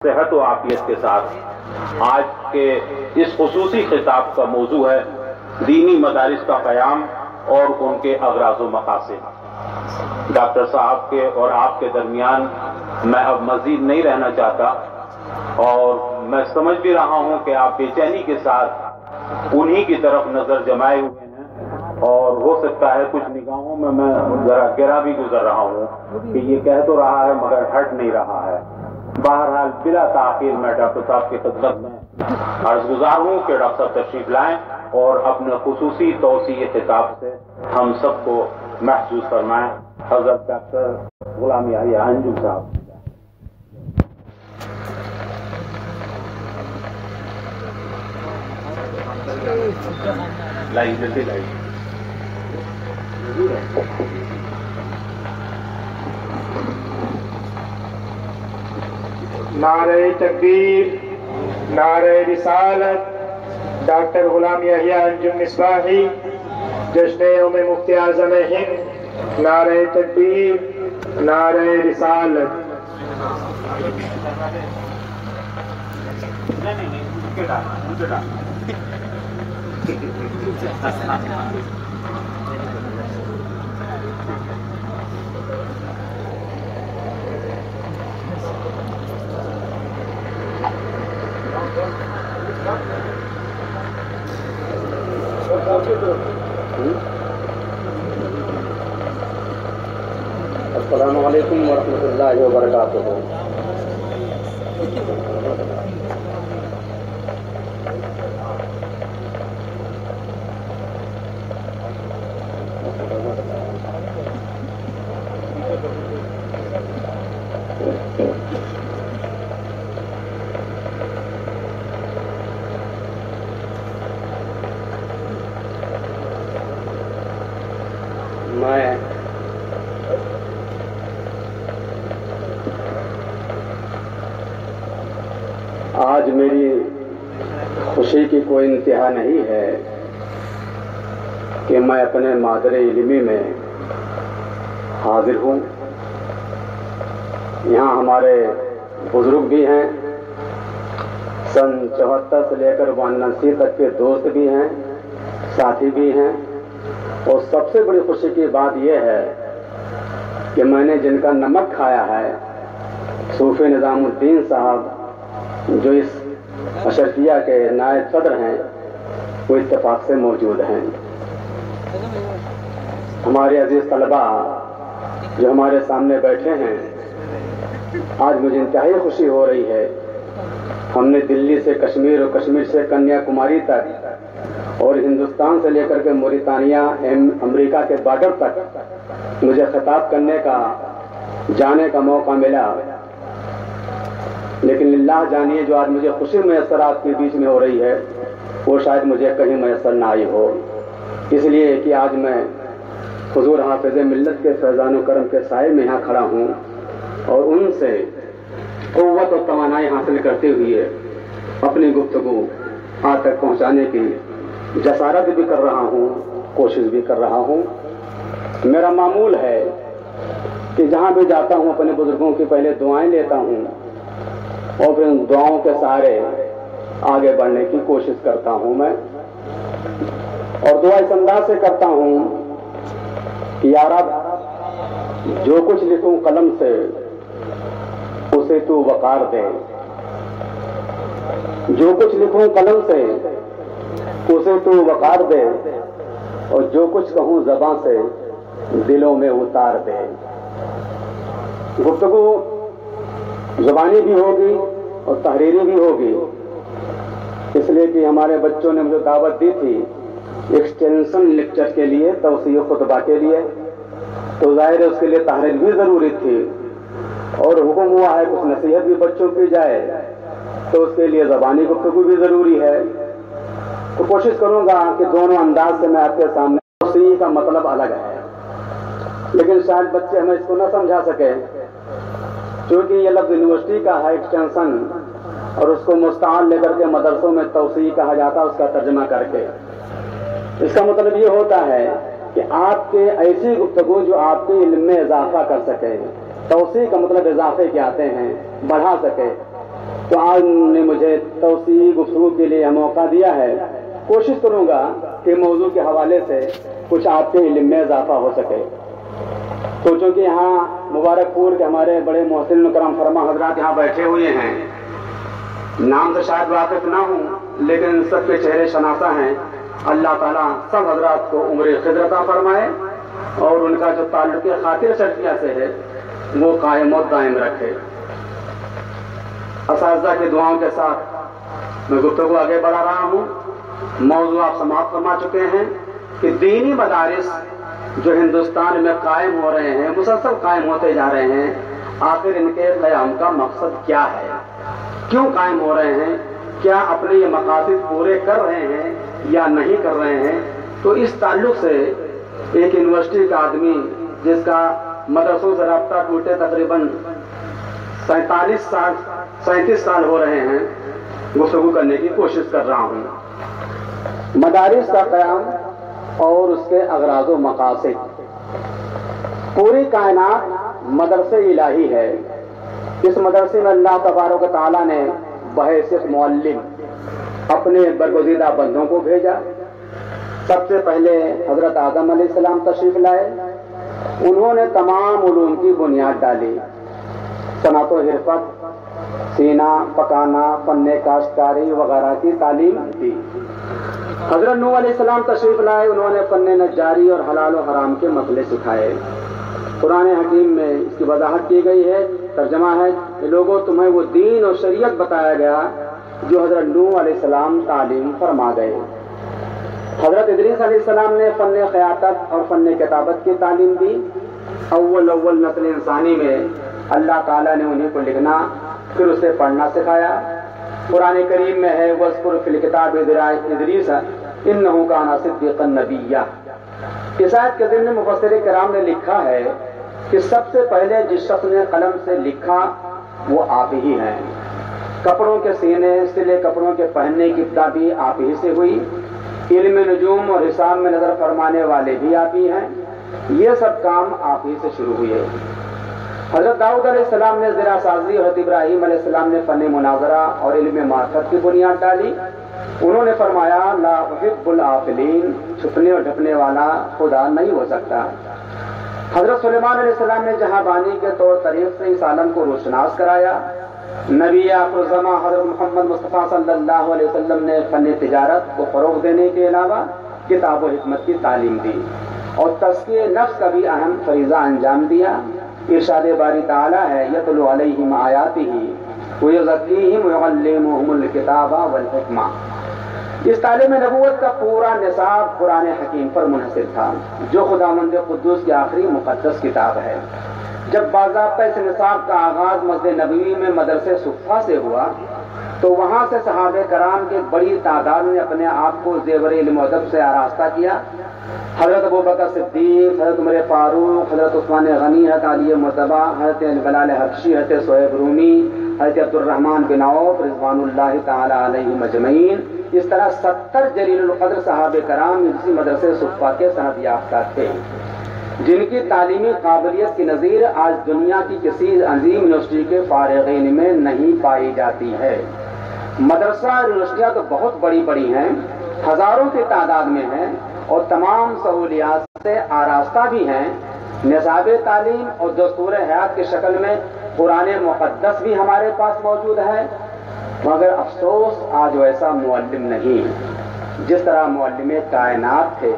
صحت و عافیت کے ساتھ آج کے اس خصوصی خطاب کا موضوع ہے دینی مدارس کا قیام اور ان کے اغراض و مقاصد۔ ڈاکٹر صاحب کے اور آپ کے درمیان میں اب مزید نہیں رہنا چاہتا، اور میں سمجھ بھی رہا ہوں کہ آپ بے چینی کے ساتھ انہی کی طرف نظر جمائے ہوئے ہیں، اور ہو سکتا ہے کچھ نگاہوں میں ذرا گرا بھی گزر رہا ہوں کہ یہ کہہ تو رہا ہے مگر ہٹ نہیں رہا ہے۔ بہرحال بلا تاخیر میں ڈاکٹر صاحب کی خدمت میں عرض گزار ہوں کہ ڈاکٹر صاحب تشریف لائیں اور اپنے خصوصی توسیع خطاب سے ہم سب کو محسوس فرمائیں۔ حضرت ڈاکٹر غلام یحییٰ انجم صاحب۔ نعرہ تکبیر، نعرہ رسالت، ڈاکٹر غلام یحییٰ انجم مصباحی، جشن یوم مفتی اعظم ہند، نعرہ تکبیر، نعرہ رسالت۔ السلام علیکم ورحمۃ اللہ وبرکاتہ۔ میں آج میری خوشی کی کوئی انتہا نہیں ہے کہ میں اپنے مادر علمی میں حاضر ہوں۔ یہاں ہمارے بزرگ بھی ہیں، سن 74 سے لے کر 79 تک کے دوست بھی ہیں، ساتھی بھی ہیں، اور سب سے بڑی خوشی کی بات یہ ہے کہ میں نے جن کا نمک کھایا ہے، صوفی نظام الدین صاحب جو اس اشرفیہ کے نائب صدر ہیں، وہ اتفاق سے موجود ہیں۔ ہمارے عزیز طلباء جو ہمارے سامنے بیٹھے ہیں، آج مجھے انتہائی خوشی ہو رہی ہے۔ ہم نے دلی سے کشمیر اور کشمیر سے کنیا کماری تک اور ہندوستان سے لے کر کے موریتانیہ امریکہ کے بارڈر تک مجھے خطاب کرنے کا جانے کا موقع ملا، لیکن للہ جانیے جو آج مجھے خوشی میسر آپ کے بیچ میں ہو رہی ہے وہ شاید مجھے کہیں میسر نہ آئی ہو، اس لیے کہ آج میں حضور حافظ ملت کے فیضان و کرم کے سائے میں یہاں کھڑا ہوں اور ان سے قوت و توانائی حاصل کرتے ہوئے اپنی گفتگو آپ تک پہنچانے کی جسارت بھی کر رہا ہوں، کوشش بھی کر رہا ہوں۔ میرا معمول ہے کہ جہاں بھی جاتا ہوں اپنے بزرگوں کی پہلے دعائیں لیتا ہوں اور پھر ان دعاؤں کے سہارے آگے بڑھنے کی کوشش کرتا ہوں میں، اور دعا اس انداز سے کرتا ہوں کہ یا رب جو کچھ لکھوں قلم سے اسے تو وقار دے، جو کچھ لکھوں قلم سے اسے تو وقار دے، اور جو کچھ کہوں زباں سے دلوں میں اتار دے۔ گفتگو زبانی بھی ہوگی اور تحریری بھی ہوگی، اس لیے کہ ہمارے بچوں نے مجھے دعوت دی تھی ایکسٹینشن لیکچر کے لیے، توسیع خطبہ کے لیے، تو ظاہر ہے اس کے لیے تحریر بھی ضروری تھی، اور حکم ہوا ہے کچھ نصیحت بھی بچوں کی جائے تو اس کے لیے زبانی گفتگو بھی ضروری ہے۔ تو کوشش کروں گا کہ دونوں انداز سے میں آپ کے سامنے، توسیع کا مطلب الگ ہے لیکن شاید بچے ہمیں اس کو نہ سمجھا سکے، کیونکہ یہ لفظ یونیورسٹی کا ہے ایکسٹینشن، اور اس کو مستعار لے کر کے مدرسوں میں توسیع کہا جاتا ہے اس کا ترجمہ کر کے۔ اس کا مطلب یہ ہوتا ہے کہ آپ کے ایسی گفتگو جو آپ کے علم میں اضافہ کر سکے۔ توسیع کا مطلب اضافے کے آتے ہیں، بڑھا سکے، تو آج نے مجھے توسیع گفتگو کے لیے موقع دیا ہے. کوشش کروں گا کہ موضوع کے حوالے سے کچھ آپ کے علم میں اضافہ ہو سکے. تو چونکہ یہاں مبارک پور کے ہمارے بڑے محسن کرم فرما حضرات یہاں بیٹھے ہوئے ہیں، نام تو شاید واقف نہ ہوں لیکن سب کے چہرے شناسا ہیں. اللہ تعالیٰ سب حضرات کو عمر خضر عطا فرمائے اور ان کا جو تعلق خاطر شرفیہ سے ہے وہ قائم و دائم رکھے. اساتذہ کی دعاؤں کے ساتھ میں گفتگو آگے بڑھا رہا ہوں. موضوع آپ سماعت فرما چکے ہیں کہ دینی مدارس جو ہندوستان میں قائم ہو رہے ہیں، مسلسل قائم ہوتے جا رہے ہیں، آخر ان کے قیام کا مقصد کیا ہے، کیوں قائم ہو رہے ہیں، کیا اپنے یہ مقاصد پورے کر رہے ہیں یا نہیں کر رہے ہیں. تو اس تعلق سے ایک یونیورسٹی کا آدمی جس کا مدرسوں سے رابطہ ٹوٹے تقریباً 37 سال ہو رہے ہیں، گفتگو کرنے کی کوشش کر رہا ہوں. مدارس کا قیام اور اس کے اغراض و مقاصد. پوری کائنات مدرسے الہی ہے. اس مدرسے میں اللہ تبارک و تعالیٰ نے بحیثیت معلم اپنے برگزیدہ بندوں کو بھیجا. سب سے پہلے حضرت آدم علیہ السلام تشریف لائے. انہوں نے تمام علوم کی بنیاد ڈالی. صنعت و حرفت، سینا پکانا، فن کاشتکاری وغیرہ کی تعلیم دی. حضرت نوح علیہ السلام تشریف لائے. انہوں نے فن نجاری اور حلال و حرام کے مسئلے سکھائے. قرآن حکیم میں اس کی وضاحت کی گئی ہے. ترجمہ ہے کہ لوگوں تمہیں وہ دین اور شریعت بتایا گیا جو حضرت نوح علیہ السلام تعلیم فرما گئے. حضرت ادریس علیہ السلام نے فن خیاطت اور فن کتابت کی تعلیم دی. اول نسل انسانی میں اللہ تعالیٰ نے انہیں کو لکھنا پھر اسے پڑھنا سکھایا. قرآن کریم میں ہے وَاذْكُرْ فِي الْكِتَابِ إِدْرِيسَ إِنَّهُ كَانَ صِدِّيقًا نَبِيًّا. اس آیت کے ضمن میں مفسر کرام نے لکھا ہے کہ سب سے پہلے جس شخص نے قلم سے لکھا وہ آپ ہی ہیں. کپڑوں کے سینے، سلے کپڑوں کے پہننے کی ابتدا بھی آپ ہی سے ہوئی. علم نجوم اور حساب میں نظر فرمانے والے بھی آپ ہی ہیں. یہ سب کام آپ ہی سے شروع ہوئے. حضرت داؤد علیہ السلام نے زرع سازی اور حضرت ابراہیم علیہ السلام نے فن مناظرہ اور علم معرفت کی بنیاد ڈالی. انہوں نے فرمایا لا احب العافلین، چھپنے اور ڈھپنے والا خدا نہیں ہو سکتا. حضرت سلیمان علیہ السلام نے جہاں بانی کے طور طریق سے اس عالم کو روشناس کرایا. نبی آخر الزماں حضرت محمد مصطفیٰ صلی اللہ علیہ وسلم نے فن تجارت کو فروغ دینے کے علاوہ کتاب و حکمت کی تعلیم دی اور تزکیہ نفس کا بھی اہم فریضہ انجام دیا. ارشاد باری تعالیٰ ہے یتلو علیہم آیاتہ ویزکیہم ویعلمہم الکتاب والحکمہ. اس تعلیم نبوت کا پورا نصاب قرآن حکیم پر منحصر تھا جو خداوند قدوس کی آخری مقدس کتاب ہے. جب باضابطہ اس نصاب کا آغاز مسجد نبوی میں مدرسے صفہ سے ہوا تو وہاں سے صحابہ کرام کی بڑی تعداد نے اپنے آپ کو زیور علم و ادب سے آراستہ کیا. حضرت ابوبکر صدیق، حضرت عمر فاروق، حضرت عثمان غنی، حضرت علی مرتضی، حضرت بلال حبشی، حضرت صہیب رومی، حضرت عبد الرحمن بن عوف رضوان اللہ تعالی علیہم اجمعین. اس طرح 70 جلیل القدر صحابہ کرام اسی مدرسے صفہ کے سند یافتہ تھے جن کی تعلیمی قابلیت کی نظیر آج دنیا کی کسی عظیم یونیورسٹی کے فارغین میں نہیں پائی جاتی ہے. مدرسہ یونیورسٹیاں تو بہت بڑی بڑی ہیں، ہزاروں کی تعداد میں ہیں اور تمام سہولیات سے آراستہ بھی ہیں. نصاب تعلیم اور دستور حیات کی شکل میں قرآن مقدس بھی ہمارے پاس موجود ہے، مگر افسوس آج ویسا معلم نہیں. جس طرح معلم کائنات تھے،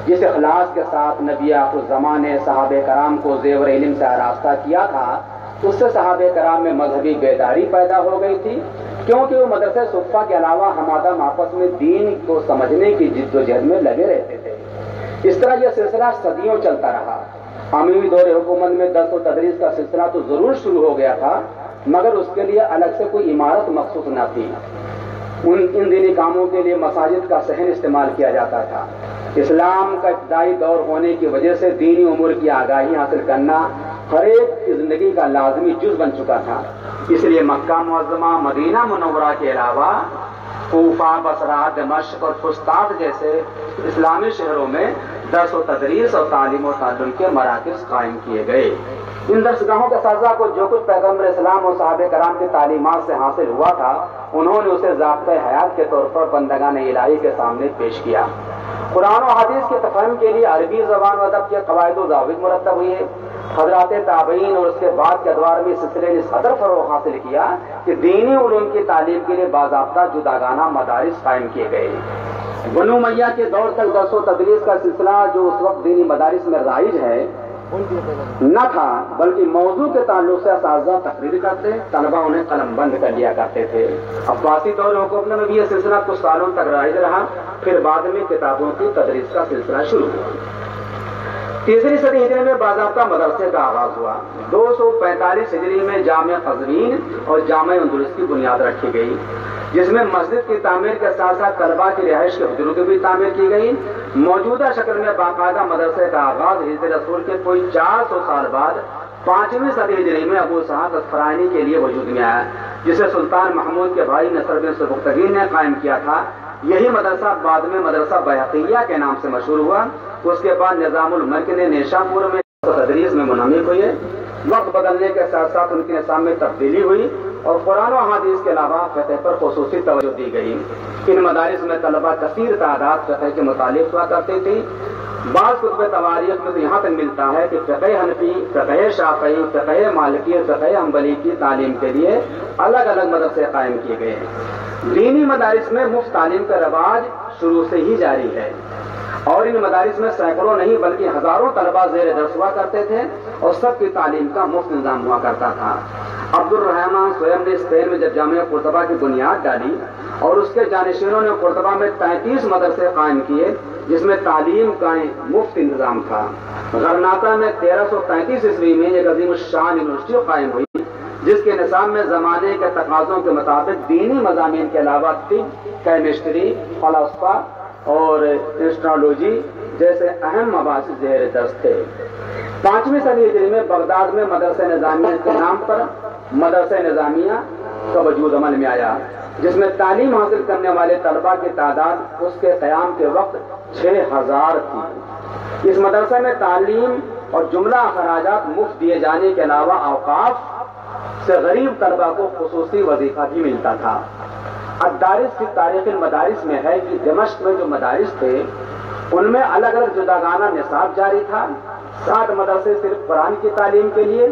جس اخلاص کے ساتھ نبی آخر الزمان نے صحابہ کرام کو زیور علم سے آراستہ کیا تھا، اس سے صحابہ کرام میں مذہبی بیداری پیدا ہو گئی تھی کیونکہ وہ مدرسے صفہ کے علاوہ ہمادم آپس میں دین کو سمجھنے کی جد و جہد میں لگے رہتے تھے. اس طرح یہ سلسلہ صدیوں چلتا رہا. اموی دور حکومت میں درس و تدریس کا سلسلہ تو ضرور شروع ہو گیا تھا مگر اس کے لیے الگ سے کوئی عمارت مخصوص نہ تھی. ان دینی کاموں کے لیے مساجد کا صحن استعمال کیا جاتا تھا. اسلام کا ابتدائی دور ہونے کی وجہ سے دینی امور کی آگاہی حاصل کرنا ہر ایک کی زندگی کا لازمی جز بن چکا تھا. اس لیے مکہ معظمہ، مدینہ منورہ کے علاوہ کوفہ، بصرہ، دمشق اور فسطاط جیسے اسلامی شہروں میں درس و تدریس اور تعلیم و تعلم کے مراکز قائم کیے گئے. ان درسگاہوں کے اساتذہ کو جو کچھ پیغمبر اسلام اور صحابہ کرام کی تعلیمات سے حاصل ہوا تھا انہوں نے اسے ضابطۂ حیات کے طور پر بندگان الہی کے سامنے پیش کیا۔ قرآن و حدیث کے تفہیم کے لیے عربی زبان و ادب کے قواعد و ضوابط مرتب ہوئے۔ حضرات تابعین اور اس کے بعد کے ادوار میں سلسلے نے صدر فروغ حاصل کیا کہ دینی علوم کی تعلیم کے لیے باضابطہ جداگانہ مدارس قائم کیے گئے۔ بنو امیہ کے دور تک درس و تدریس کا سلسلہ جو اس وقت دینی مدارس میں رائج ہے نہ تھا، بلکہ موضوع کے تعلق سے اساتذہ تقریر کرتے، طلبہ انہیں قلم بند کر لیا کرتے تھے۔ عباسی دور حکومت میں بھی یہ سلسلہ کچھ سالوں تک رائج رہا، پھر بعد میں کتابوں کی تدریس کا سلسلہ شروع ہوا۔ تیسری صدی ہجری میں باضابطہ مدرسے کا آغاز ہوا۔ 245 ہجری میں جامع قزوین اور جامع اندلس کی بنیاد رکھی گئی، جس میں مسجد کی تعمیر کے ساتھ ساتھ طلبہ کی رہائش کے حجروں کی بھی تعمیر کی گئی۔ موجودہ شکل میں باقاعدہ مدرسے کا آغاز ہجرت رسول کے کوئی 400 سال بعد 5ویں صدی ہجری میں ابو اسحاق اصفہانی کے لیے وجود میں آیا، جسے سلطان محمود کے بھائی نصر بن سبکتگین نے قائم کیا تھا۔ یہی مدرسہ بعد میں مدرسہ بیہقیہ کے نام سے مشہور ہوا۔ اس کے بعد نظام الملک نے نیشا پور میں تدریس میں منہمک ہوئے۔ وقت بدلنے کے ساتھ ساتھ ان کے نصاب میں تبدیلی ہوئی اور قرآن و حدیث کے علاوہ فقہ پر خصوصی توجہ دی گئی۔ ان مدارس میں طلبہ کثیر تعداد فقہ کے متعلق ہوا کرتی تھی۔ بعض کتب تواریخ میں تو یہاں تک ملتا ہے کہ فقہ حنفی، فقہ شافعی، فقہ مالکی، فقہ حنبلی کی تعلیم کے لیے الگ الگ مدرسے قائم کیے گئے ہیں۔ دینی مدارس میں مفت تعلیم کا رواج شروع سے ہی جاری ہے اور ان مدارس میں سینکڑوں نہیں بلکہ ہزاروں طلبہ زیر درس ہوا کرتے تھے اور سب کی تعلیم کا مفت نظام ہوا کرتا تھا۔ عبد الرحمن سویم نے اسپین میں جب جامعہ قرطبہ کی بنیاد ڈالی اور اس کے جانشینوں نے قرطبہ میں 33 مدرسے قائم کیے جس میں تعلیم کا مفت انتظام تھا۔ غرناطہ میں 1335 عیسوی میں ایک عظیم الشان یونیورسٹی قائم ہوئی جس کے نصاب میں زمانے کے تقاضوں کے مطابق دینی مضامین کے علاوہ طب، کیمسٹری، فلسفہ اور ایسٹرالوجی جیسے اہم مباحث زیر درس تھے۔ 5ویں صدی ہجری میں بغداد میں مدرسہ نظامیہ کے نام پر مدرسہ نظامیہ کا وجود عمل میں آیا، جس میں تعلیم حاصل کرنے والے طلبہ کی تعداد اس کے قیام کے وقت 6000 تھی۔ اس مدرسے میں تعلیم اور جملہ اخراجات مفت دیے جانے کے علاوہ اوقاف سے غریب طلبہ کو خصوصی وظیفہ بھی ملتا تھا۔ الدارس کی تاریخ المدارس میں ہے کہ دمشق میں جو مدارس تھے ان میں الگ الگ جداگانہ نصاب جاری تھا۔ 7 مدرسے صرف قرآن کی تعلیم کے لیے،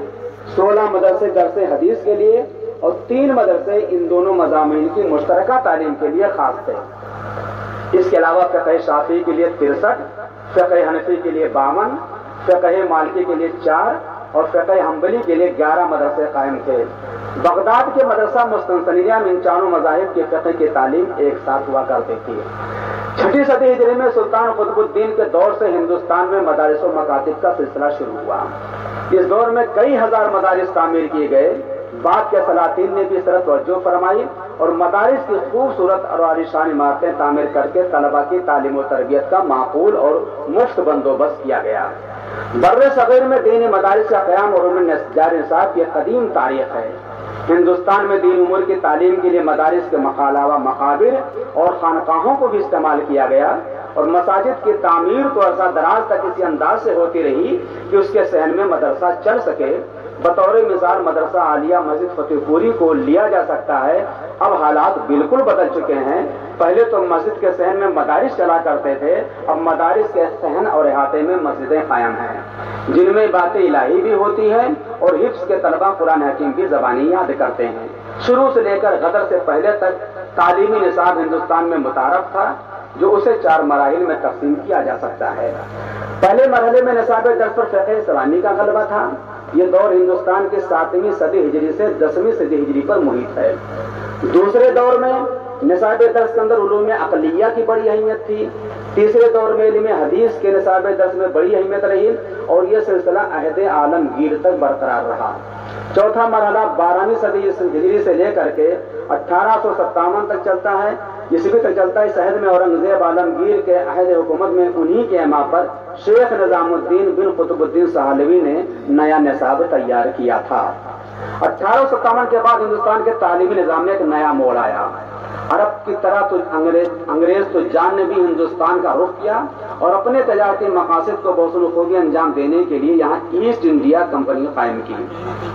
16 مدرسے درس حدیث کے لیے اور 3 مدرسے ان دونوں مضامین کی مشترکہ تعلیم کے لیے خاص تھے۔ اس کے علاوہ فقہ شافعی کے لیے 63، فقہ حنفی کے لیے 52، فقہ مالکی کے لیے 4 اور فقہ حنبلی کے لیے 11 مدرسے قائم تھے۔ بغداد کے مدرسہ مستنصریہ میں ان چاروں مذاہب کے فقہ کی تعلیم ایک ساتھ ہوا کرتی تھی۔ 6ویں صدی ہجری میں سلطان قطب الدین کے دور سے ہندوستان میں مدارس و مکاتب کا سلسلہ شروع ہوا۔ اس دور میں کئی ہزار مدارس تعمیر کیے گئے۔ بعد کے سلاطین نے بھی اس طرح توجہ فرمائی اور مدارس کی خوبصورت اور عالیشان عمارتیں تعمیر کر کے طلبہ کی تعلیم و تربیت کا معقول اور مفت بندوبست کیا گیا۔ بر صغیر میں دینی مدارس کا قیام اور ان میں جاری نصاب کی قدیم تاریخ ہے۔ ہندوستان میں دین امور کی تعلیم کے لیے مدارس کے علاوہ مقابر اور خانقاہوں کو بھی استعمال کیا گیا اور مساجد کی تعمیر تو عرصہ دراز تک اسی انداز سے ہوتی رہی کہ اس کے صحن میں مدرسہ چل سکے۔ بطور مثال مدرسہ عالیہ مسجد فتح پوری کو لیا جا سکتا ہے۔ اب حالات بالکل بدل چکے ہیں۔ پہلے تو مسجد کے صحن میں مدارس چلا کرتے تھے، اب مدارس کے صحن اور احاطے میں مسجدیں قائم ہیں جن میں باتیں الہی بھی ہوتی ہیں اور حفظ کے طلبہ قرآن حکیم کی زبانی یاد کرتے ہیں۔ شروع سے لے کر غدر سے پہلے تک تعلیمی نصاب ہندوستان میں متعارف تھا جو اسے 4 مراحل میں تقسیم کیا جا سکتا ہے۔ پہلے مرحلے میں نصاب درس پر فقہ اسلامی کا غلبہ تھا۔ یہ دور ہندوستان کے 7ویں صدی ہجری سے 10ویں صدی ہجری پر محیط ہے۔ دوسرے دور میں نصاب درس کے اندر علوم عقلیہ کی بڑی اہمیت تھی۔ تیسرے دور میں علم حدیث کے نصاب درس میں بڑی اہمیت رہی اور یہ سلسلہ عہد عالمگیر تک برقرار رہا۔ چوتھا مرحلہ 12ویں صدی ہجری سے لے کر کے 1857 تک چلتا ہے۔ اسی بھی تک چلتا ہے۔ اس عہد میں اورنگزیب عالمگیر کے عہد حکومت میں انہی کے ایما پر شیخ نظام الدین بن قطب الدین سہلوی نے نیا نصاب تیار کیا تھا۔ 1857 کے بعد ہندوستان کے تعلیمی نظام میں ایک نیا موڑ آیا عرب کی طرح تو انگریز تو جان نے بھی ہندوستان کا رخ کیا اور اپنے تجارتی مقاصد کو بحسن خوبی انجام دینے کے لیے یہاں ایسٹ انڈیا کمپنی قائم کی۔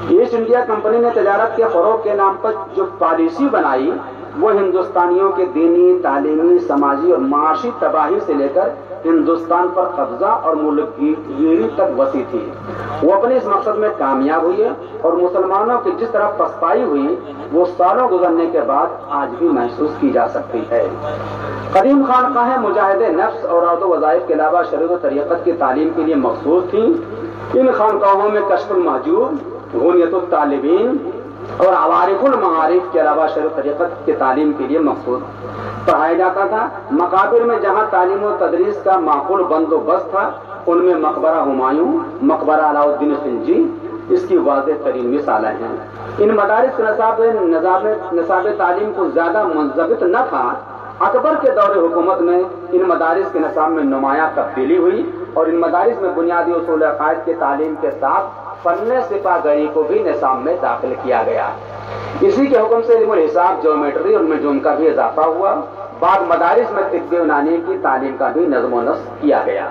ایسٹ انڈیا کمپنی نے تجارت کے فروغ کے نام پر جو پالیسی بنائی وہ ہندوستانیوں کے دینی، تعلیمی، سماجی اور معاشی تباہی سے لے کر ہندوستان پر قبضہ اور ملک گیری تک وسیع تھی۔ وہ اپنے اس مقصد میں کامیاب ہوئے اور مسلمانوں کی جس طرح پسپائی ہوئی وہ سالوں گزرنے کے بعد آج بھی محسوس کی جا سکتی ہے۔ قدیم خانقاہیں مجاہد نفس اور عہد و وظائف کے علاوہ شریعت و طریقت کی تعلیم کے لیے مخصوص تھیں۔ ان خانقاہوں میں کشف المحجوب، غنیت الطالبین اور عوارف المعارف کے علاوہ شریعت و طریقت کی تعلیم کے لیے مخصوص پڑھایا جاتا تھا۔ مقابر میں جہاں تعلیم و تدریس کا معقول بندوبست تھا ان میں مقبرہ ہمایوں، مقبرہ علاء الدین خلجی اس کی واضح ترین مثالیں ہیں۔ ان مدارس کے نصاب تعلیم کو زیادہ منضبط نہ تھا۔ اکبر کے دور حکومت میں ان مدارس کے نصاب میں نمایاں تبدیلی ہوئی اور ان مدارس میں بنیادی اصول عقائد کی تعلیم کے ساتھ فن سپاہ گری کو بھی نصاب میں داخل کیا گیا۔ اسی کے حکم سے علم الحساب، جیومیٹری اور نجوم کا بھی اضافہ ہوا۔ بعد مدارس میں طب یونانی کی تعلیم کا بھی نظم و نسق کیا گیا۔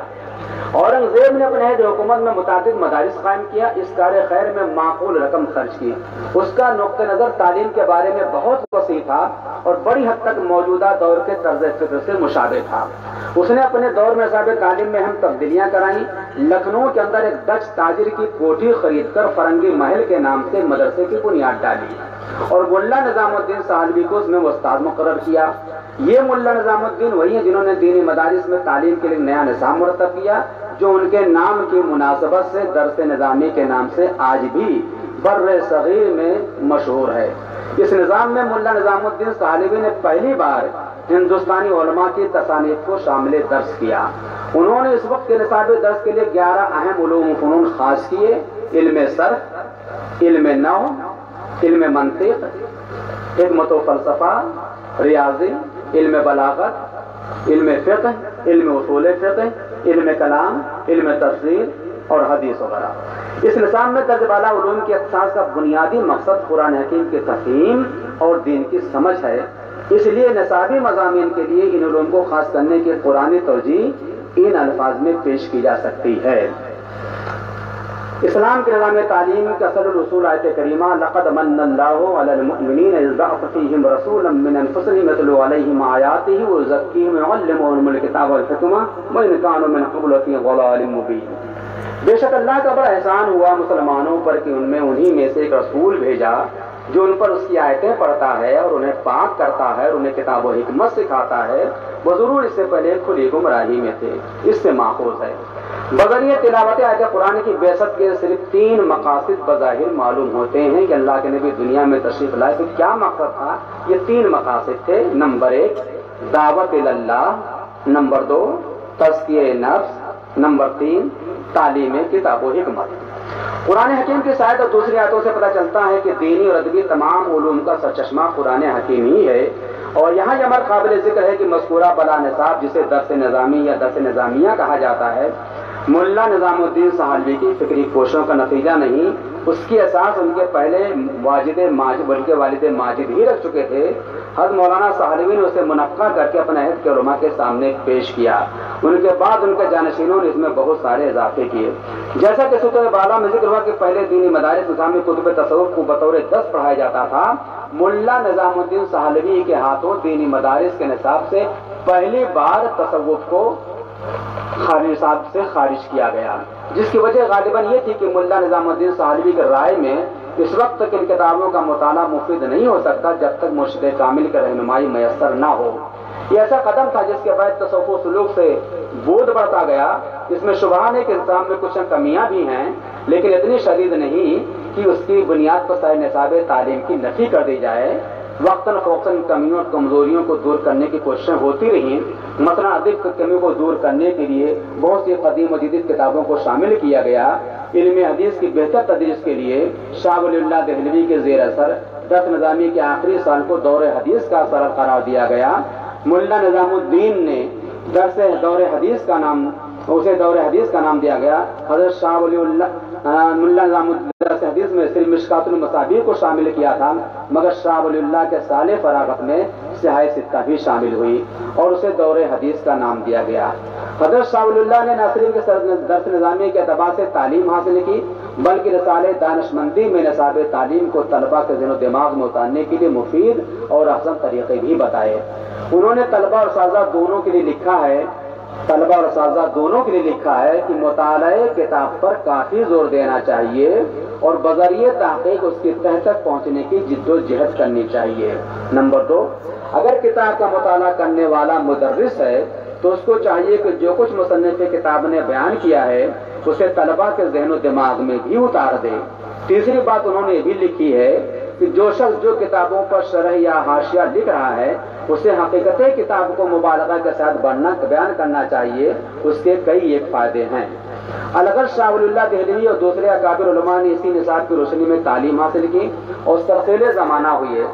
اورنگزیب نے اپنے عہد حکومت میں متعدد مدارس قائم کیا، اس کار خیر میں معقول رقم خرچ کی۔ اس کا نقطہ نظر تعلیم کے بارے میں بہت وسیع تھا اور بڑی حد تک موجودہ دور کے طرز فکر سے مشابہ تھا۔ اس نے اپنے دور میں نصاب تعلیم میں اہم تبدیلیاں کرائیں۔ لکھنؤ کے اندر ایک ڈچ تاجر کی کوٹھی خرید کر فرنگی محل کے نام سے مدرسے کی بنیاد ڈالی اور ملا نظام الدین سہلوی کو اس میں استاد مقرر کیا۔ یہ ملا نظام الدین وہی ہیں جنہوں نے دینی مدارس میں تعلیم کے لیے نیا نظام مرتب کیا جو ان کے نام کی مناسبت سے درس نظامی کے نام سے آج بھی بر صغیر میں مشہور ہے۔ اس نظام میں ملا نظام الدین سہلوی نے پہلی بار ہندوستانی علماء کی تصانیف کو شامل درس کیا۔ انہوں نے اس وقت کے نصاب درس کے لیے 11 اہم علوم و فنون خاص کیے: علم صرف، علم نحو، علم منطق، حکمت و فلسفہ، ریاضی، علم بلاغت، علم فقہ، علم اصول فقہ، علم کلام، علم تفسیر اور حدیث وغیرہ۔ اس نظام میں درج بالا علوم کے اختصاص کا بنیادی مقصد قرآن حکیم کی تفہیم اور دین کی سمجھ ہے۔ اس لیے نصابی مضامین کے لیے ان علوم کو خاص کرنے کی قرآنی توجیہ ان الفاظ میں پیش کی جا سکتی ہے۔ اسلام کے نظام تعلیم کا اصل الاصول آیت کریمہ لقد من اللہ علی المؤمنین اذ بعث فیہم رسولا من انفسہم یتلو علیہم آیاتہ ویزکیہم ویعلمہم الکتاب والحکمہ وان کانوا من قبل فی ضلال مبین۔ بے شک اللہ کا بڑا احسان ہوا مسلمانوں پر کہ ان میں انہی میں سے ایک رسول بھیجا جو ان پر اس کی آیتیں پڑھتا ہے اور انہیں پاک کرتا ہے اور انہیں کتاب و حکمت سکھاتا ہے۔ وہ ضرور اس سے پہلے کھلی گمراہی میں تھے، اس سے ماخوذ ہے۔ بذریعہ تلاوت آیت قرآن کی بعثت کے صرف 3 مقاصد بظاہر معلوم ہوتے ہیں کہ اللہ کے نبی دنیا میں تشریف لائے تو کیا مقصد تھا۔ یہ 3 مقاصد تھے: نمبر 1 دعوت اللہ، نمبر 2 تزکیہ نفس، نمبر 3 تعلیم کتاب و حکمت۔ قرآن حکیم کی شاید اور دوسری آیتوں سے پتہ چلتا ہے کہ دینی اور ادبی تمام علوم کا سرچشمہ قرآن حکیم ہی ہے، اور یہاں یہ امر قابل ذکر ہے کہ مذکورہ بلا نصاب جسے درس نظامی یا درس نظامیہ کہا جاتا ہے ملا نظام الدین سہلوی کی فکری کوششوں کا نتیجہ نہیں، اس کی اساس ان کے پہلے بلکہ والد ماجد ہی رکھ چکے تھے۔ حضرت مولانا سہلوی نے اسے منقع کر کے اپنے عہد کے علماء کے سامنے پیش کیا۔ ان کے بعد ان کے جانشینوں نے اس میں بہت سارے اضافے کیے، جیسا کہ سطح بالا میں ذکر ہوا کہ پہلے دینی مدارس نظامی کتب تصوف کو بطور 10 پڑھایا جاتا تھا۔ ملا نظام الدین سہلوی کے ہاتھوں دینی مدارس کے نصاب سے پہلی بار تصوف کو نصاب سے خارج کیا گیا، جس کی وجہ غالباً یہ تھی کہ ملا نظام الدین سہلوی کی رائے میں اس وقت تک ان کتابوں کا مطالعہ مفید نہیں ہو سکتا جب تک مرشد کامل کی رہنمائی میسر نہ ہو۔ یہ ایسا قدم تھا جس کے بعد تصوف و سلوک سے بود بڑھتا گیا۔ اس میں شبہ نہیں کہ انسان میں کچھ کمیاں بھی ہیں، لیکن اتنی شدید نہیں کہ اس کی بنیاد پر سارے نصاب تعلیم کی نفی کر دی جائے۔ وقتاً فوقتاً کمیوں اور کمزوریوں کو دور کرنے کی کوششیں ہوتی رہیں۔ مثلا ادب کی کمی کو دور کرنے کے لیے بہت سی قدیم و جدید کتابوں کو شامل کیا گیا۔ علم حدیث کی بہتر تدریس کے لیے شاہ ولی اللہ دہلوی کے زیر اثر درس نظامی کے آخری سال کو دور حدیث کا سال قرار دیا گیا۔ ملا نظام الدین نے دور حدیث کا نام اسے دور حدیث کا نام دیا گیا۔ حضرت شاہ ولی اللہ ملا نظام الدین حدیث میں صرف مشکات المصابیح کو شامل کیا تھا، مگر شاہ ولی اللہ کے سال فراغت میں سیاہ ستہ بھی شامل ہوئی اور اسے دور حدیث کا نام دیا گیا۔ حضرت شاہ ولی اللہ نے نہ صرف کے درس نظامی کے اعتبار سے تعلیم حاصل کی، بلکہ رسالے دانشمندی میں نصاب تعلیم کو طلبہ کے ذہن و دماغ میں اتارنے کے لیے مفید اور احسن طریقے بھی بتائے۔ انہوں نے طلبہ اور اساتذہ دونوں کے لیے لکھا ہے کہ مطالعہ کتاب پر کافی زور دینا چاہیے اور بذریعہ تحقیق اس کی تہ تک پہنچنے کی جد و جہد کرنی چاہیے۔ نمبر 2، اگر کتاب کا مطالعہ کرنے والا مدرس ہے تو اس کو چاہیے کہ جو کچھ مصنف کتاب نے بیان کیا ہے اسے طلبہ کے ذہن و دماغ میں بھی اتار دے۔ تیسری بات انہوں نے یہ بھی لکھی ہے کہ جو شخص جو کتابوں پر شرح یا حاشیہ لکھ رہا ہے اسے حقیقت کتاب کو مبالغہ کے ساتھ بیان کرنا چاہیے، اس کے کئی ایک فائدے ہیں۔ الغرض شاہ ولی اللہ دہلوی اور دوسرے اکابر علماء نے اسی نصاب کی روشنی میں تعلیم حاصل کی اور سرخیل زمانہ ہوئے۔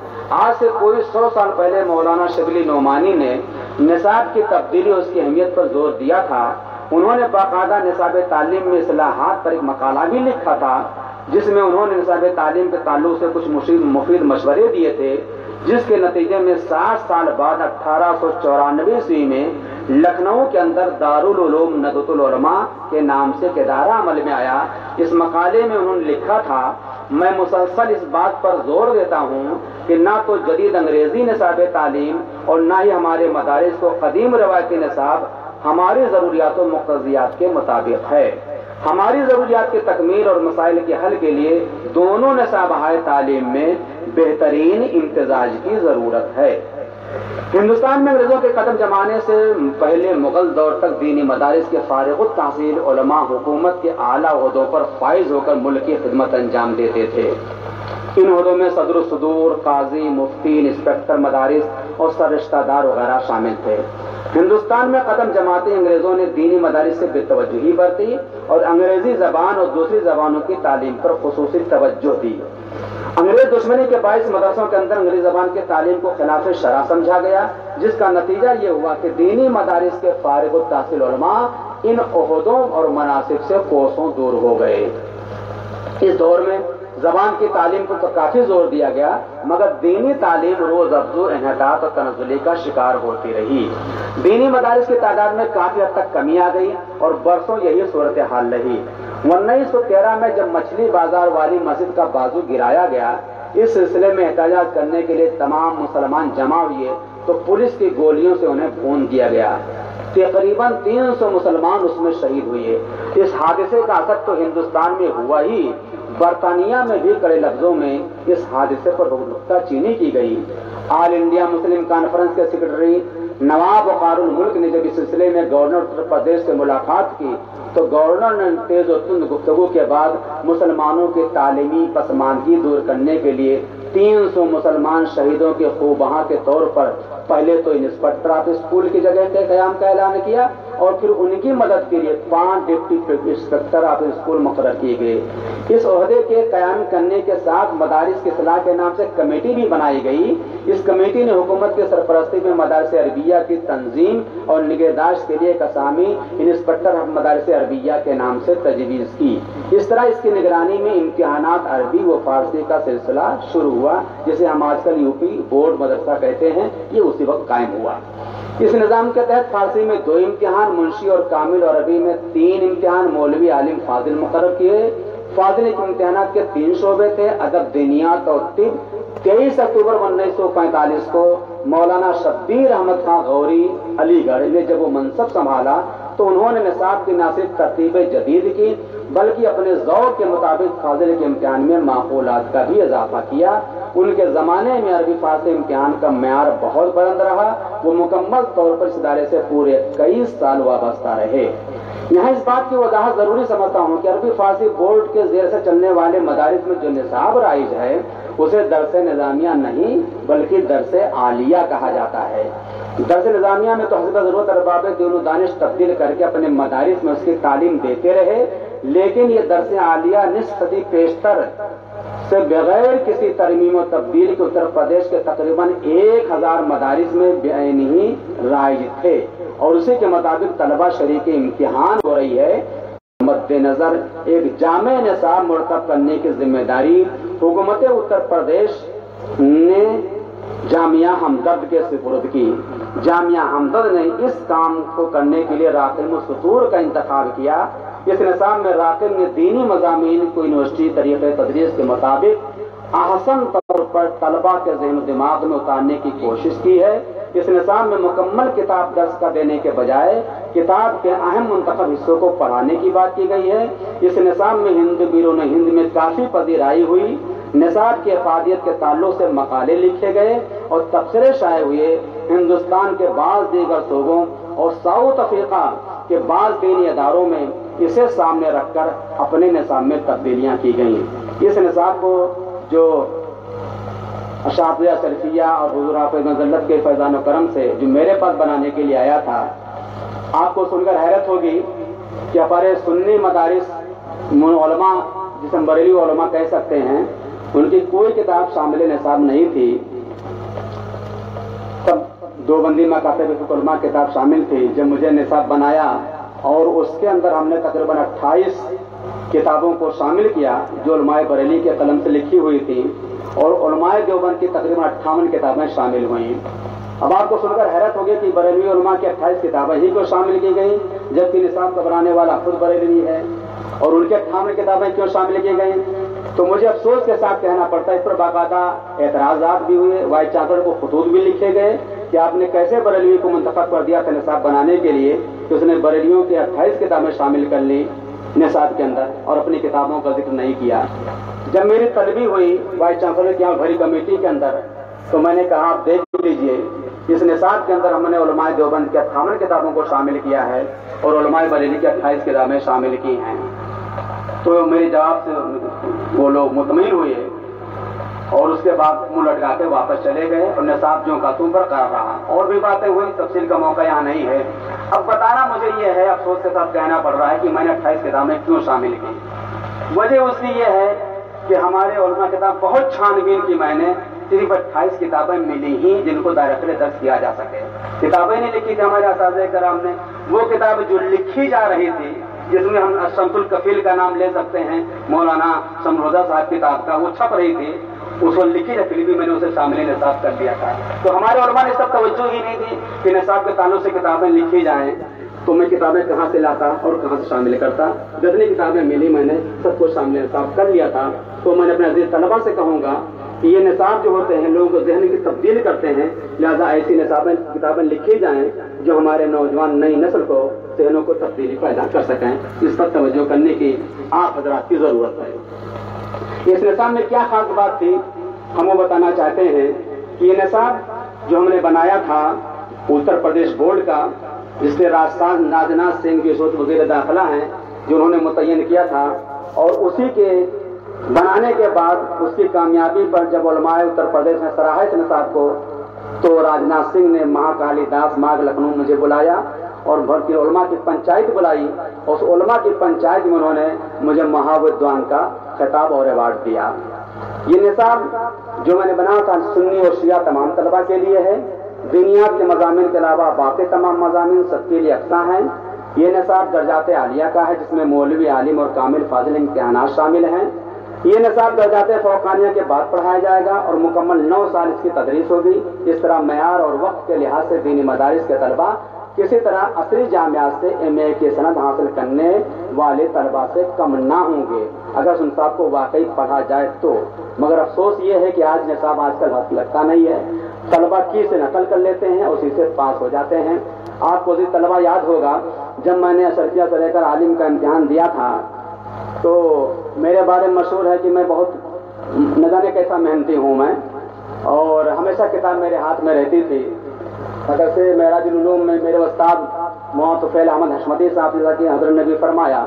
آج سے کوئی 100 سال پہلے مولانا شبلی نعمانی نے نصاب کی تبدیلی اور اس کی اہمیت پر زور دیا تھا۔ انہوں نے باقاعدہ نصاب تعلیم میں اصلاحات پر ایک مقالہ بھی لکھا تھا، جس میں انہوں نے نصاب تعلیم کے تعلق سے کچھ مفید مشورے دیے تھے، جس کے نتیجے میں 60 سال بعد 1894 عیسوی میں لکھنؤ کے اندر دارالعلوم ندوۃ العلماء کے نام سے ایک ادارہ عمل میں آیا۔ اس مقالے میں انہوں نے لکھا تھا، میں مسلسل اس بات پر زور دیتا ہوں کہ نہ تو جدید انگریزی نصاب تعلیم اور نہ ہی ہمارے مدارس کو قدیم روایتی نصاب ہماری ضروریات و مقتضیات کے مطابق ہے۔ ہماری ضروریات کی تکمیل اور مسائل کے حل کے لیے دونوں نصابہائے تعلیم میں بہترین امتزاج کی ضرورت ہے۔ ہندوستان میں انگریزوں کے قدم جمانے سے پہلے مغل دور تک دینی مدارس کے فارغ التحصیل علماء حکومت کے اعلیٰ عہدوں پر فائز ہو کر ملک کی خدمت انجام دیتے تھے۔ ان عہدوں میں صدر الصدور، قاضی، مفتی، انسپکٹر مدارس اور سر رشتہ دار وغیرہ شامل تھے۔ ہندوستان میں قدم جماتے انگریزوں نے دینی مدارس سے بے توجہی برتی اور انگریزی زبان اور دوسری زبانوں کی تعلیم پر خصوصی توجہ دی۔ انگریز دشمنی کے باعث مدرسوں کے اندر انگریزی زبان کی تعلیم کو خلاف شرع سمجھا گیا، جس کا نتیجہ یہ ہوا کہ دینی مدارس کے فارغ التحصیل علماء ان عہدوں اور مناصب سے کوسوں دور ہو گئے۔ اس دور میں زبان کی تعلیم کو تو کافی زور دیا گیا، مگر دینی تعلیم روز افزوں انحطاط اور تنزلی کا شکار ہوتی رہی۔ دینی مدارس کی تعداد میں کافی حد تک کمی آ گئی اور برسوں یہی صورتحال رہی۔ 1913 میں جب مچھلی بازار والی مسجد کا بازو گرایا گیا، اس سلسلے میں احتجاج کرنے کے لیے تمام مسلمان جمع ہوئے تو پولیس کی گولیوں سے انہیں بھون دیا گیا۔ تقریباً 300 مسلمان اس میں شہید ہوئے۔ اس حادثے کا اثر تو ہندوستان میں ہوا ہی، برطانیہ میں بھی کڑے لفظوں میں اس حادثے پر نکتہ چینی کی گئی۔ آل انڈیا مسلم کانفرنس کے سیکرٹری نواب وقار الملک نے جب اس سلسلے میں گورنر اتر پردیش سے ملاقات کی تو گورنر نے تیز و تند گفتگو کے بعد مسلمانوں کی تعلیمی پسماندگی دور کرنے کے لیے 300 مسلمان شہیدوں کے خوبہاں کے طور پر پہلے تو انسپکٹر آف اسکول کی جگہ کے قیام کا اعلان کیا اور پھر ان کی مدد کے لیے 5 ڈپٹی انسپکٹر آف اسکول مقرر کیے گئے۔ اس عہدے کے قیام کرنے کے ساتھ مدارس کی اصلاح کے نام سے کمیٹی بھی بنائی گئی۔ اس کمیٹی نے حکومت کی سرپرستی میں مدارس عربیہ کی تنظیم اور نگہداشت کے لیے ایک اسامی انسپکٹر مدارس عربیہ کے نام سے تجویز کی۔ اس طرح اس کی نگرانی میں امتحانات عربی و فارسی کا سلسلہ شروع ہوا، جسے ہم آج کل یوپی بورڈ مدرسہ کہتے ہیں، یہ اسی وقت قائم ہوا۔ اس نظام کے تحت فارسی میں 2 امتحان، منشی اور کامل، اور عربی میں 3 امتحان مولوی عالم فاضل مقرر کیے۔ فاضل کے امتحانات کے 3 شعبے تھے، ادب، دینیات اور طب۔ 23 اکتوبر 1945 کو مولانا شبیر احمد خان غوری علی گڑھ نے جب وہ منصب سنبھالا تو انہوں نے نصاب کی نہ صرف ترتیب جدید کی بلکہ اپنے ذوق کے مطابق فاضل کے امتحان میں معقولات کا بھی اضافہ کیا۔ ان کے زمانے میں عربی فارسی امتحان کا معیار بہت بلند رہا، وہ مکمل طور پر اس ادارے سے پورے 21 سال وابستہ رہے۔ یہاں اس بات کی وضاحت ضروری سمجھتا ہوں کہ عربی فارسی بورڈ کے زیر سے چلنے والے مدارس میں جو نصاب رائج ہے اسے درس نظامیہ نہیں بلکہ درس عالیہ کہا جاتا ہے۔ درس نظامیہ میں تو حسب ضرورت ارباب دین و دانش تبدیل کر کے اپنے مدارس میں اس کی تعلیم دیتے رہے، لیکن یہ درس عالیہ نصف صدی پیشتر سے بغیر کسی ترمیم و تبدیل کے اتر پردیش کے تقریباً 1000 مدارس میں بعین ہی رائج تھے، اور اسی کے مطابق طلبہ شریک امتحان ہو رہی ہے۔ مد نظر ایک جامع نصاب مرتب کرنے کی ذمہ داری حکومت اتر پردیش نے جامعہ ہمدرد کے سپرد کی۔ جامعہ ہمدرد نے اس کام کو کرنے کے لیے راقم السطور کا انتخاب کیا۔ اس نصاب میں راقم نے دینی مضامین کو یونیورسٹی طریقۂ تدریس کے مطابق احسن طور پر طلبہ کے ذہن و دماغ میں اتارنے کی کوشش کی ہے۔ اس نصاب میں مکمل کتاب درس کا دینے کے بجائے کتاب کے اہم منتخب حصوں کو پڑھانے کی بات کی گئی ہے۔ اس نصاب میں ہند بیرون ہند میں کافی پذیرائی ہوئی۔ نصاب کی افادیت کے تعلق سے مقالے لکھے گئے اور تبصرے شائع ہوئے۔ ہندوستان کے بعض دیگر صوبوں اور ساؤتھ افریقہ کے بعض دینی اداروں میں اسے سامنے رکھ کر اپنے نصاب میں تبدیلیاں کی گئیں۔ اس نصاب کو جو اساتذہ سلفیہ اور حضور حافظ مذلت کے فیضان و کرم سے جو میرے پاس بنانے کے لیے آیا تھا، آپ کو سن کر حیرت ہوگی کہ ہمارے سنی مدارس علماء جسے بریلوی علماء کہہ سکتے ہیں، ان کی کوئی کتاب شامل نصاب نہیں تھی۔ تب دو بندی مکاتب فقہ علماء کتاب شامل تھی۔ جب مجھے نصاب بنایا اور اس کے اندر ہم نے تقریباً 28 کتابوں کو شامل کیا جو علماء بریلی کے قلم سے لکھی ہوئی تھی، اور علماء دیوبند کی تقریباً 58 کتابیں شامل ہوئیں۔ اب آپ کو سن کر حیرت ہوگی کہ بریلوی علماء کی 28 کتابیں ہی کیوں شامل کی گئیں، جبکہ نصاب کا بنانے والا خود بریلوی ہے، اور ان کے 58 کتابیں کیوں شامل کی گئیں؟ تو مجھے افسوس کے ساتھ کہنا پڑتا ہے، اس پر باقاعدہ اعتراضات بھی ہوئے، وائس چانسلر کو خطوط بھی لکھے گئے کہ آپ نے کیسے بریلوی کو منتخب کر دیا تھا نصاب بنانے کے لیے کہ اس نے بریلیوں کی 28 کتابیں شامل کر لی نصاب کے اندر اور اپنی کتابوں کا ذکر نہیں کیا۔ جب میری طلبی ہوئی وائس چانسلر کی یہاں بھری کمیٹی کے اندر، تو میں نے کہا آپ دیکھ لیجئے اس نصاب کے اندر ہم نے علماء دیوبند کی 58 کتابوں کو شامل کیا ہے اور علماء بریلی کی 28 کتابیں شامل کی ہیں۔ تو میرے جواب سے وہ لوگ مطمئن ہوئے اور اس کے بعد منہ لٹکا کے واپس چلے گئے اور نصاب جو کا تم برقرار رہا۔ اور بھی باتیں ہوئی، تفصیل کا موقع یہاں نہیں ہے۔ اب بتانا مجھے یہ ہے، افسوس کے ساتھ کہنا پڑ رہا ہے کہ میں نے 28 کتابیں کیوں شامل کی۔ وجہ اس کی یہ ہے کہ ہمارے علماء کتاب بہت چھان بین کی، میں نے صرف 28 کتابیں ملی ہی جن کو دائرۃ درس کیا جا سکے۔ کتابیں نہیں لکھی تھی ہمارے اساتذہ کرام نے، وہ کتاب جو لکھی جا رہی تھی جس میں ہم شمس الکفیل کا نام لے سکتے ہیں، مولانا شمروزہ صاحب کتاب کا، وہ چھپ رہی تھی، اس کو لکھی رکھی بھی میں نے اسے شامل نصاب کر دیا تھا۔ تو ہمارے علماء نے سب توجہ ہی نہیں تھی کہ نصاب کے تعلق سے کتابیں لکھی جائیں، تو میں کتابیں کہاں سے لاتا اور کہاں سے شامل کرتا۔ جتنی کتابیں ملی میں نے سب کو شامل نصاب کر لیا تھا۔ تو میں نے اپنے عزیز طلبہ سے کہوں گا کہ یہ نصاب جو ہوتے ہیں لوگوں کو ذہن کی تبدیل کرتے ہیں، لہذا ایسی کتابیں لکھی جائیں جو ہمارے نوجوان نئی نسل کو ذہنوں کو تبدیلی پیدا کر سکیں۔ اس پر توجہ کرنے کی آپ حضرات کی ضرورت ہے۔ اس نصاب میں کیا خاص بات تھی ہم وہ بتانا چاہتے ہیں کہ یہ نصاب جو ہم نے بنایا تھا اتر پردیش بورڈ کا، جس میں راجناتھ سنگھ جو اس وقت وزیر داخلہ ہیں، جو انہوں نے متعین کیا تھا، اور اسی کے بنانے کے بعد اس کی کامیابی پر جب علماء اتر پردیش نے سراہا اس نصاب کو، تو راجناتھ سنگھ نے مہاکالی داس مارگ لکھنؤ مجھے بلایا اور بھرتی علماء کی پنچایت بلائی، اور اس علماء کی پنچایت میں انہوں نے مجھے مہاودوان کا خطاب اور ایوارڈ دیا۔ یہ نصاب جو میں نے بنایا تھا سنی اور شیعہ تمام طلبہ کے لیے ہے۔ دینیات کے مضامین کے علاوہ باقی تمام مضامین سب کے لیے یکساں ہیں۔ یہ نصاب درجات عالیہ کا ہے جس میں مولوی، عالم اور کامل فاضل امتحانات شامل ہیں۔ یہ نصاب درجات فوقانیہ کے بعد پڑھایا جائے گا اور مکمل 9 سال اس کی تدریس ہوگی۔ اس طرح معیار اور وقت کے لحاظ سے دینی مدارس کے طلبہ کسی طرح عصری جامعات سے MA کی سند حاصل کرنے والے طلبہ سے کم نہ ہوں گے اگر اس نصاب کو واقعی پڑھا جائے تو۔ مگر افسوس یہ ہے کہ آج نصاب آج کل ہاتھ لگتا نہیں ہے، طلبہ کی سے نقل کر لیتے ہیں، اسی سے پاس ہو جاتے ہیں۔ آپ کو عزیز طلبہ یاد ہوگا جب میں نے اشرفیہ سے لے کر عالم کا امتحان دیا تھا تو میرے بارے میں مشہور ہے کہ میں بہت نہ جانے کیسا محنتی ہوں میں، اور ہمیشہ کتاب میرے ہاتھ میں رہتی تھی۔ اگر سے معراج العلوم میں میرے استاد مولانا طفیل احمد حشمتی صاحب جیسا کہ حضرت نے بھی فرمایا،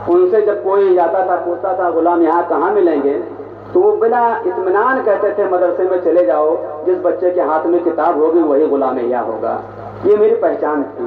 ان سے جب کوئی جاتا تھا پوچھتا تھا غلام یہاں کہاں ملیں گے، تو وہ بلا اطمینان کہتے تھے مدرسے میں چلے جاؤ، جس بچے کے ہاتھ میں کتاب ہوگی وہی غلام یحییٰ ہوگا۔ یہ میری پہچان تھی۔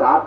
7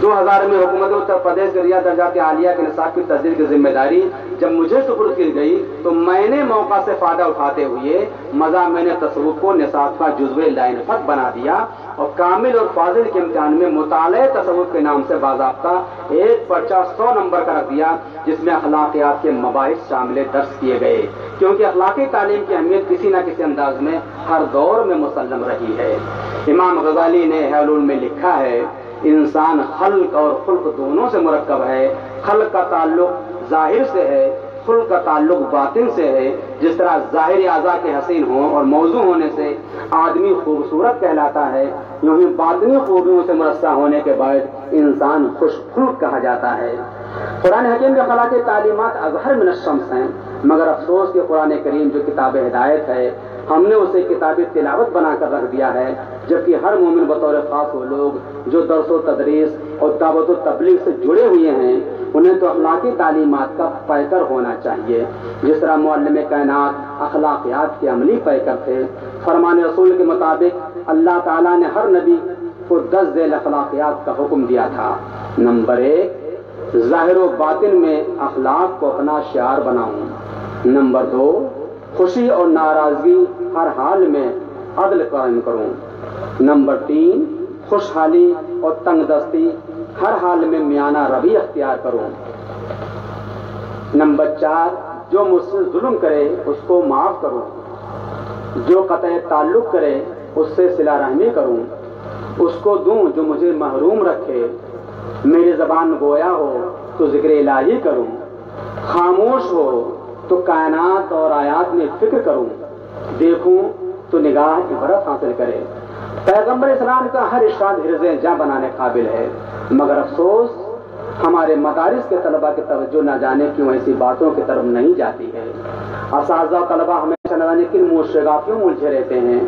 2000 میں حکومت اتر پردیش کے ریاست درجات عالیہ کے نصاب کی تسجیل کی ذمہ داری جب مجھے سپرد کی گئی تو میں نے موقع سے فائدہ اٹھاتے ہوئے مضامین تصوف کو نصاب کا جزو لائن فت بنا دیا اور کامل اور فاضل کے امتحان میں مطالعہ تصوف کے نام سے باضابطہ ایک پرچہ 100 نمبر کا رکھ دیا، جس میں اخلاقیات کے مباحث شامل درس کیے گئے، کیونکہ اخلاقی تعلیم کی اہمیت کسی نہ کسی انداز میں ہر دور میں مسلم رہی ہے۔ امام غزالی نے احیاء العلوم میں لکھا ہے، انسان خلق اور خلق دونوں سے مرکب ہے، خلق کا تعلق ظاہر سے ہے، خلق کا تعلق باطن سے ہے۔ جس طرح ظاہری اعضاء کے حسین ہوں اور موضوع ہونے سے آدمی خوبصورت کہلاتا ہے، یوں ہی باطنی خوبیوں سے مرصع ہونے کے بعد انسان خوش خلق کہا جاتا ہے۔ قرآن حکیم کے اخلاقی تعلیمات اظہر من الشمس ہیں، مگر افسوس کہ قرآن کریم جو کتاب ہدایت ہے ہم نے اسے کتاب تلاوت بنا کر رکھ دیا ہے، جبکہ ہر مومن بطور خاص وہ لوگ جو درس و تدریس اور دعوت و تبلیغ سے جڑے ہوئے ہیں انہیں تو اخلاقی تعلیمات کا پیکر ہونا چاہیے، جس طرح معلم کائنات اخلاقیات کے عملی پیکر تھے۔ فرمان رسول کے مطابق اللہ تعالیٰ نے ہر نبی کو 10 ذیل اخلاقیات کا حکم دیا تھا۔ نمبر 1، ظاہر و باطن میں اخلاق کو اپنا شعار بناؤں۔ نمبر 2، خوشی اور ناراضگی ہر حال میں عدل قائم کروں۔ نمبر 3، خوشحالی اور تنگ دستی ہر حال میں میانہ روی اختیار کروں۔ نمبر 4، جو مجھ سے ظلم کرے اس کو معاف کروں، جو قطع تعلق کرے اس سے صلہ رحمی کروں، اس کو دوں جو مجھے محروم رکھے، میری زبان گویا ہو تو ذکر الہی کروں، خاموش ہو تو کائنات اور آیات میں فکر کروں، دیکھوں تو نگاہ عبرت حاصل کرے۔ پیغمبر اسلام کا ہر ارشاد حرز جاں بنانے قابل ہے، مگر افسوس ہمارے مدارس کے طلباء کی توجہ نہ جانے کیوں ایسی باتوں کی طرف نہیں جاتی ہے۔ اساتذہ و طلباء ہمیشہ نہ جانے کن مشرگافیوں میں الجھے رہتے ہیں۔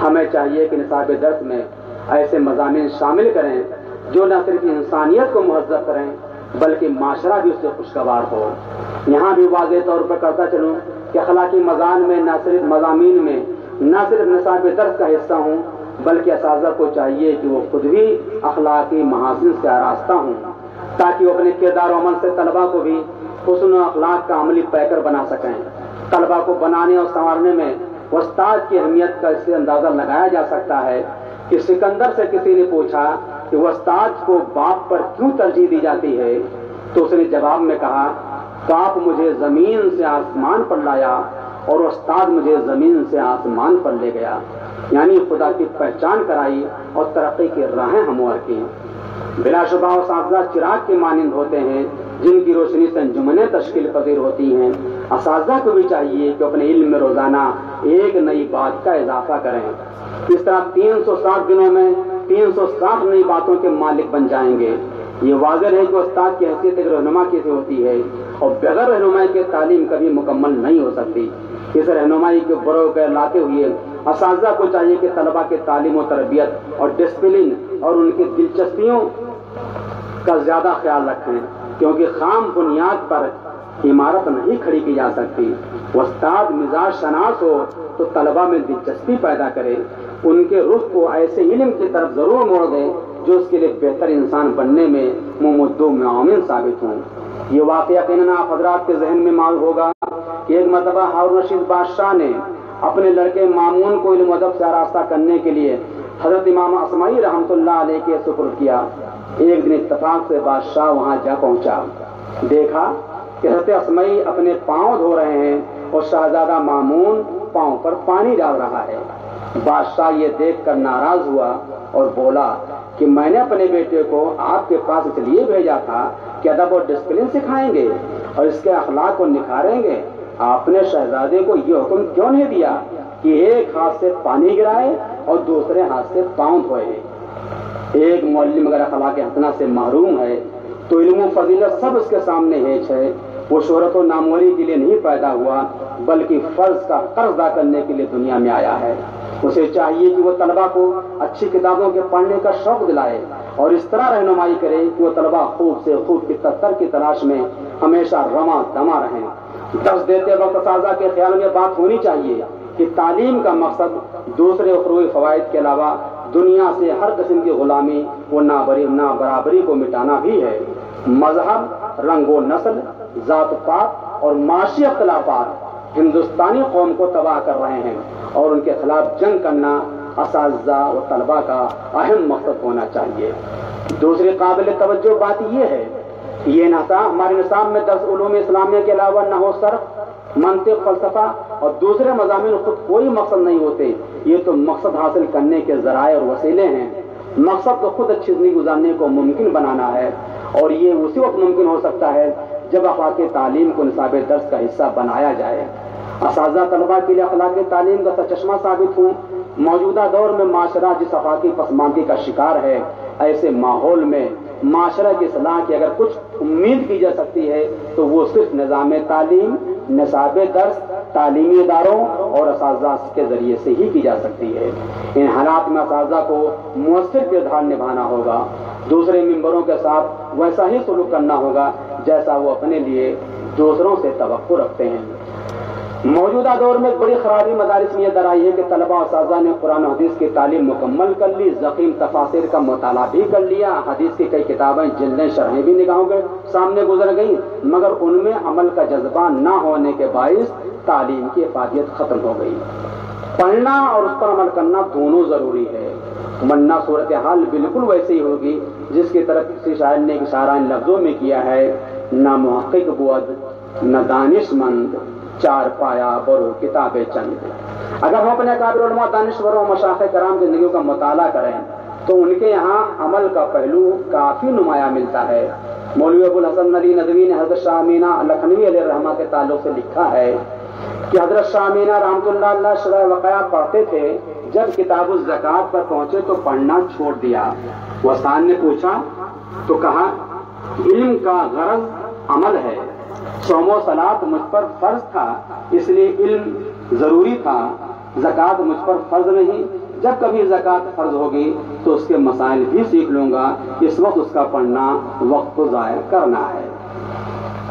ہمیں چاہیے کہ نصاب درس میں ایسے مضامین شامل کریں جو نہ صرف انسانیت کو مہذب کریں بلکہ معاشرہ بھی اس سے خوشگوار ہو۔ یہاں بھی واضح طور پر کرتا چلوں کہ اخلاقی مضامین میں نہ صرف نصاب درس کا حصہ ہوں بلکہ اساتذہ کو چاہیے کہ وہ خود بھی اخلاقی محاسن سے آراستہ ہوں، تاکہ وہ اپنے کردار و عمل سے طلباء کو بھی حسن و اخلاق کا عملی پیکر بنا سکیں۔ طلباء کو بنانے اور سنوارنے میں استاد کی اہمیت کا اس سے اندازہ لگایا جا سکتا ہے کہ سکندر سے کسی نے پوچھا کہ وہ استاد کو باپ پر کیوں ترجیح دی جاتی ہے، تو اس نے جواب میں کہا، باپ مجھے زمین سے آسمان پر لایا اور استاد مجھے زمین سے آسمان پر لے گیا، یعنی خدا کی پہچان کرائی اور ترقی کی راہیں ہموار کی۔ بلا شبہ اساتذہ چراغ کے مانند ہوتے ہیں جن کی روشنی سے انجمنیں تشکیل پذیر ہوتی ہیں۔ اساتذہ کو بھی چاہیے کہ اپنے علم میں روزانہ ایک نئی بات کا اضافہ کریں، اس طرح 360 دنوں میں 360 نئی باتوں کے مالک بن جائیں گے۔ یہ واضح ہے کہ استاد کی حیثیت ایک رہنما کیسے ہوتی ہے اور بغیر رہنمائی کے تعلیم کبھی مکمل نہیں ہو سکتی۔ اس رہنمائی کے بروئے کر لاتے ہوئے اساتذہ کو چاہیے کہ طلباء کے تعلیم و تربیت اور ڈسپلن اور ان کی دلچسپیوں کا زیادہ خیال رکھیں، کیونکہ خام بنیاد پر عمارت نہیں کھڑی کی جا سکتی۔ استاد مزاج شناس ہو تو طلباء میں دلچسپی پیدا کرے، ان کے رخ کو ایسے علم کی طرف ضرور موڑ دے جو اس کے لیے بہتر انسان بننے میں ممد و معاون ثابت ہوں۔ یہ واقعہ یقیناً آپ حضرات کے ذہن میں معلوم ہوگا کہ ایک مرتبہ ہارون رشید بادشاہ نے اپنے لڑکے مامون کو علم و ادب سے آراستہ کرنے کے لیے حضرت امام اسمعی رحمۃ اللہ علیہ کے سپرد کیا۔ ایک دن اتفاق سے بادشاہ وہاں جا پہنچا، دیکھا کہ حضرت اسمعی اپنے پاؤں دھو رہے ہیں اور شہزادہ مامون پاؤں پر پانی ڈال رہا ہے۔ بادشاہ یہ دیکھ کر ناراض ہوا اور بولا کہ میں نے اپنے بیٹے کو آپ کے پاس اس لیے بھیجا تھا کہ ادب اور ڈسپلن سکھائیں گے اور اس کے اخلاق کو نکھاریں گے، آپ نے شہزادے کو یہ حکم کیوں نہیں دیا کہ ایک ہاتھ سے پانی گرائے اور دوسرے ہاتھ سے پاؤں دھوئے؟ ایک معلم اگر اخلاق حسنہ سے محروم ہے تو علم و فضیلت سب اس کے سامنے ہیچ ہے۔ وہ شہرت و ناموری کے لیے نہیں پیدا ہوا بلکہ فرض کا قرض ادا کرنے کے لیے دنیا میں آیا ہے۔ اسے چاہیے کہ وہ طلباء کو اچھی کتابوں کے پڑھنے کا شوق دلائے اور اس طرح رہنمائی کرے کہ وہ طلباء خوب سے خوب کی تتر کی تلاش میں ہمیشہ رواں دما رہیں۔ درس دیتے وقت اساتذہ کے خیال میں بات ہونی چاہیے کہ تعلیم کا مقصد دوسرے اخروی فوائد کے علاوہ دنیا سے ہر قسم کی غلامی و نابرابری کو مٹانا بھی ہے۔ مذہب، رنگ و نسل، ذات پات اور معاشی اختلافات ہندوستانی قوم کو تباہ کر رہے ہیں اور ان کے خلاف جنگ کرنا اساتذہ و طلباء کا اہم مقصد ہونا چاہیے۔ دوسری قابل توجہ بات یہ ہے کہ یہ ہمارے نصاب میں درس علوم اسلامیہ کے علاوہ نحو، صرف، منطق، فلسفہ اور دوسرے مضامین خود کوئی مقصد نہیں ہوتے، یہ تو مقصد حاصل کرنے کے ذرائع اور وسیلے ہیں۔ مقصد تو خود اچھی زندگی گزارنے کو ممکن بنانا ہے، اور یہ اسی وقت ممکن ہو سکتا ہے جب اخلاقی تعلیم کو نصاب درس کا حصہ بنایا جائے۔ اساتذہ طلباء کے لیے اخلاقی تعلیم کا سرچشمہ ثابت ہوں۔ موجودہ دور میں معاشرہ جس اخلاقی پسماندگی کا شکار ہے، ایسے ماحول میں معاشرہ کی اصلاح کی اگر کچھ امید کی جا سکتی ہے تو وہ صرف نظام تعلیم، نصاب درس، تعلیمی اداروں اور اساتذہ کے ذریعے سے ہی کی جا سکتی ہے۔ ان حالات میں اساتذہ کو مؤثر کردار نبھانا ہوگا، دوسرے ممبروں کے ساتھ ویسا ہی سلوک کرنا ہوگا جیسا وہ اپنے لیے دوسروں سے توقع رکھتے ہیں۔ موجودہ دور میں بڑی خرابی مدارس میں یہ درائی ہے کہ طلباء و اساتذہ نے قرآن و حدیث کی تعلیم مکمل کر لی، ضخیم تفاسیر کا مطالعہ بھی کر لیا، حدیث کی کئی کتابیں، جلدیں، شرحیں بھی نگاہوں کے سامنے گزر گئیں، مگر ان میں عمل کا جذبہ نہ ہونے کے باعث تعلیم کی افادیت ختم ہو گئی۔ پڑھنا اور اس پر عمل کرنا دونوں ضروری ہے، ورنہ صورتحال بالکل ویسے ہی ہوگی جس کی طرف کسی شاعر نے اشارہ ان لفظوں میں کیا ہے، نہ محقق بود نہ دانش مند، چار پایا برو کتابیں چند۔ اگر ہم اپنے کابر علماء، دانشوروں اور مشائخ کرام کی زندگیوں کا مطالعہ کریں تو ان کے یہاں عمل کا پہلو کافی نمایاں ملتا ہے۔ مولوی ابو الحسن علی ندوی نے حضرت شاہ امینہ لکھنوی علیہ الرحمہ کے تعلق سے لکھا ہے کہ حضرت شاہ امینہ رحمۃ اللہ علیہ شرح وقایع پڑھتے تھے، جب کتاب الزکوٰۃ پر پہنچے تو پڑھنا چھوڑ دیا۔ وسطان نے پوچھا تو کہا علم کا غرض عمل ہے، صوم و صلاۃ مجھ پر فرض تھا اس لیے علم ضروری تھا، زکوٰۃ مجھ پر فرض نہیں، جب کبھی زکوٰۃ فرض ہوگی تو اس کے مسائل بھی سیکھ لوں گا، اس وقت اس کا پڑھنا وقت کو ضائع کرنا ہے۔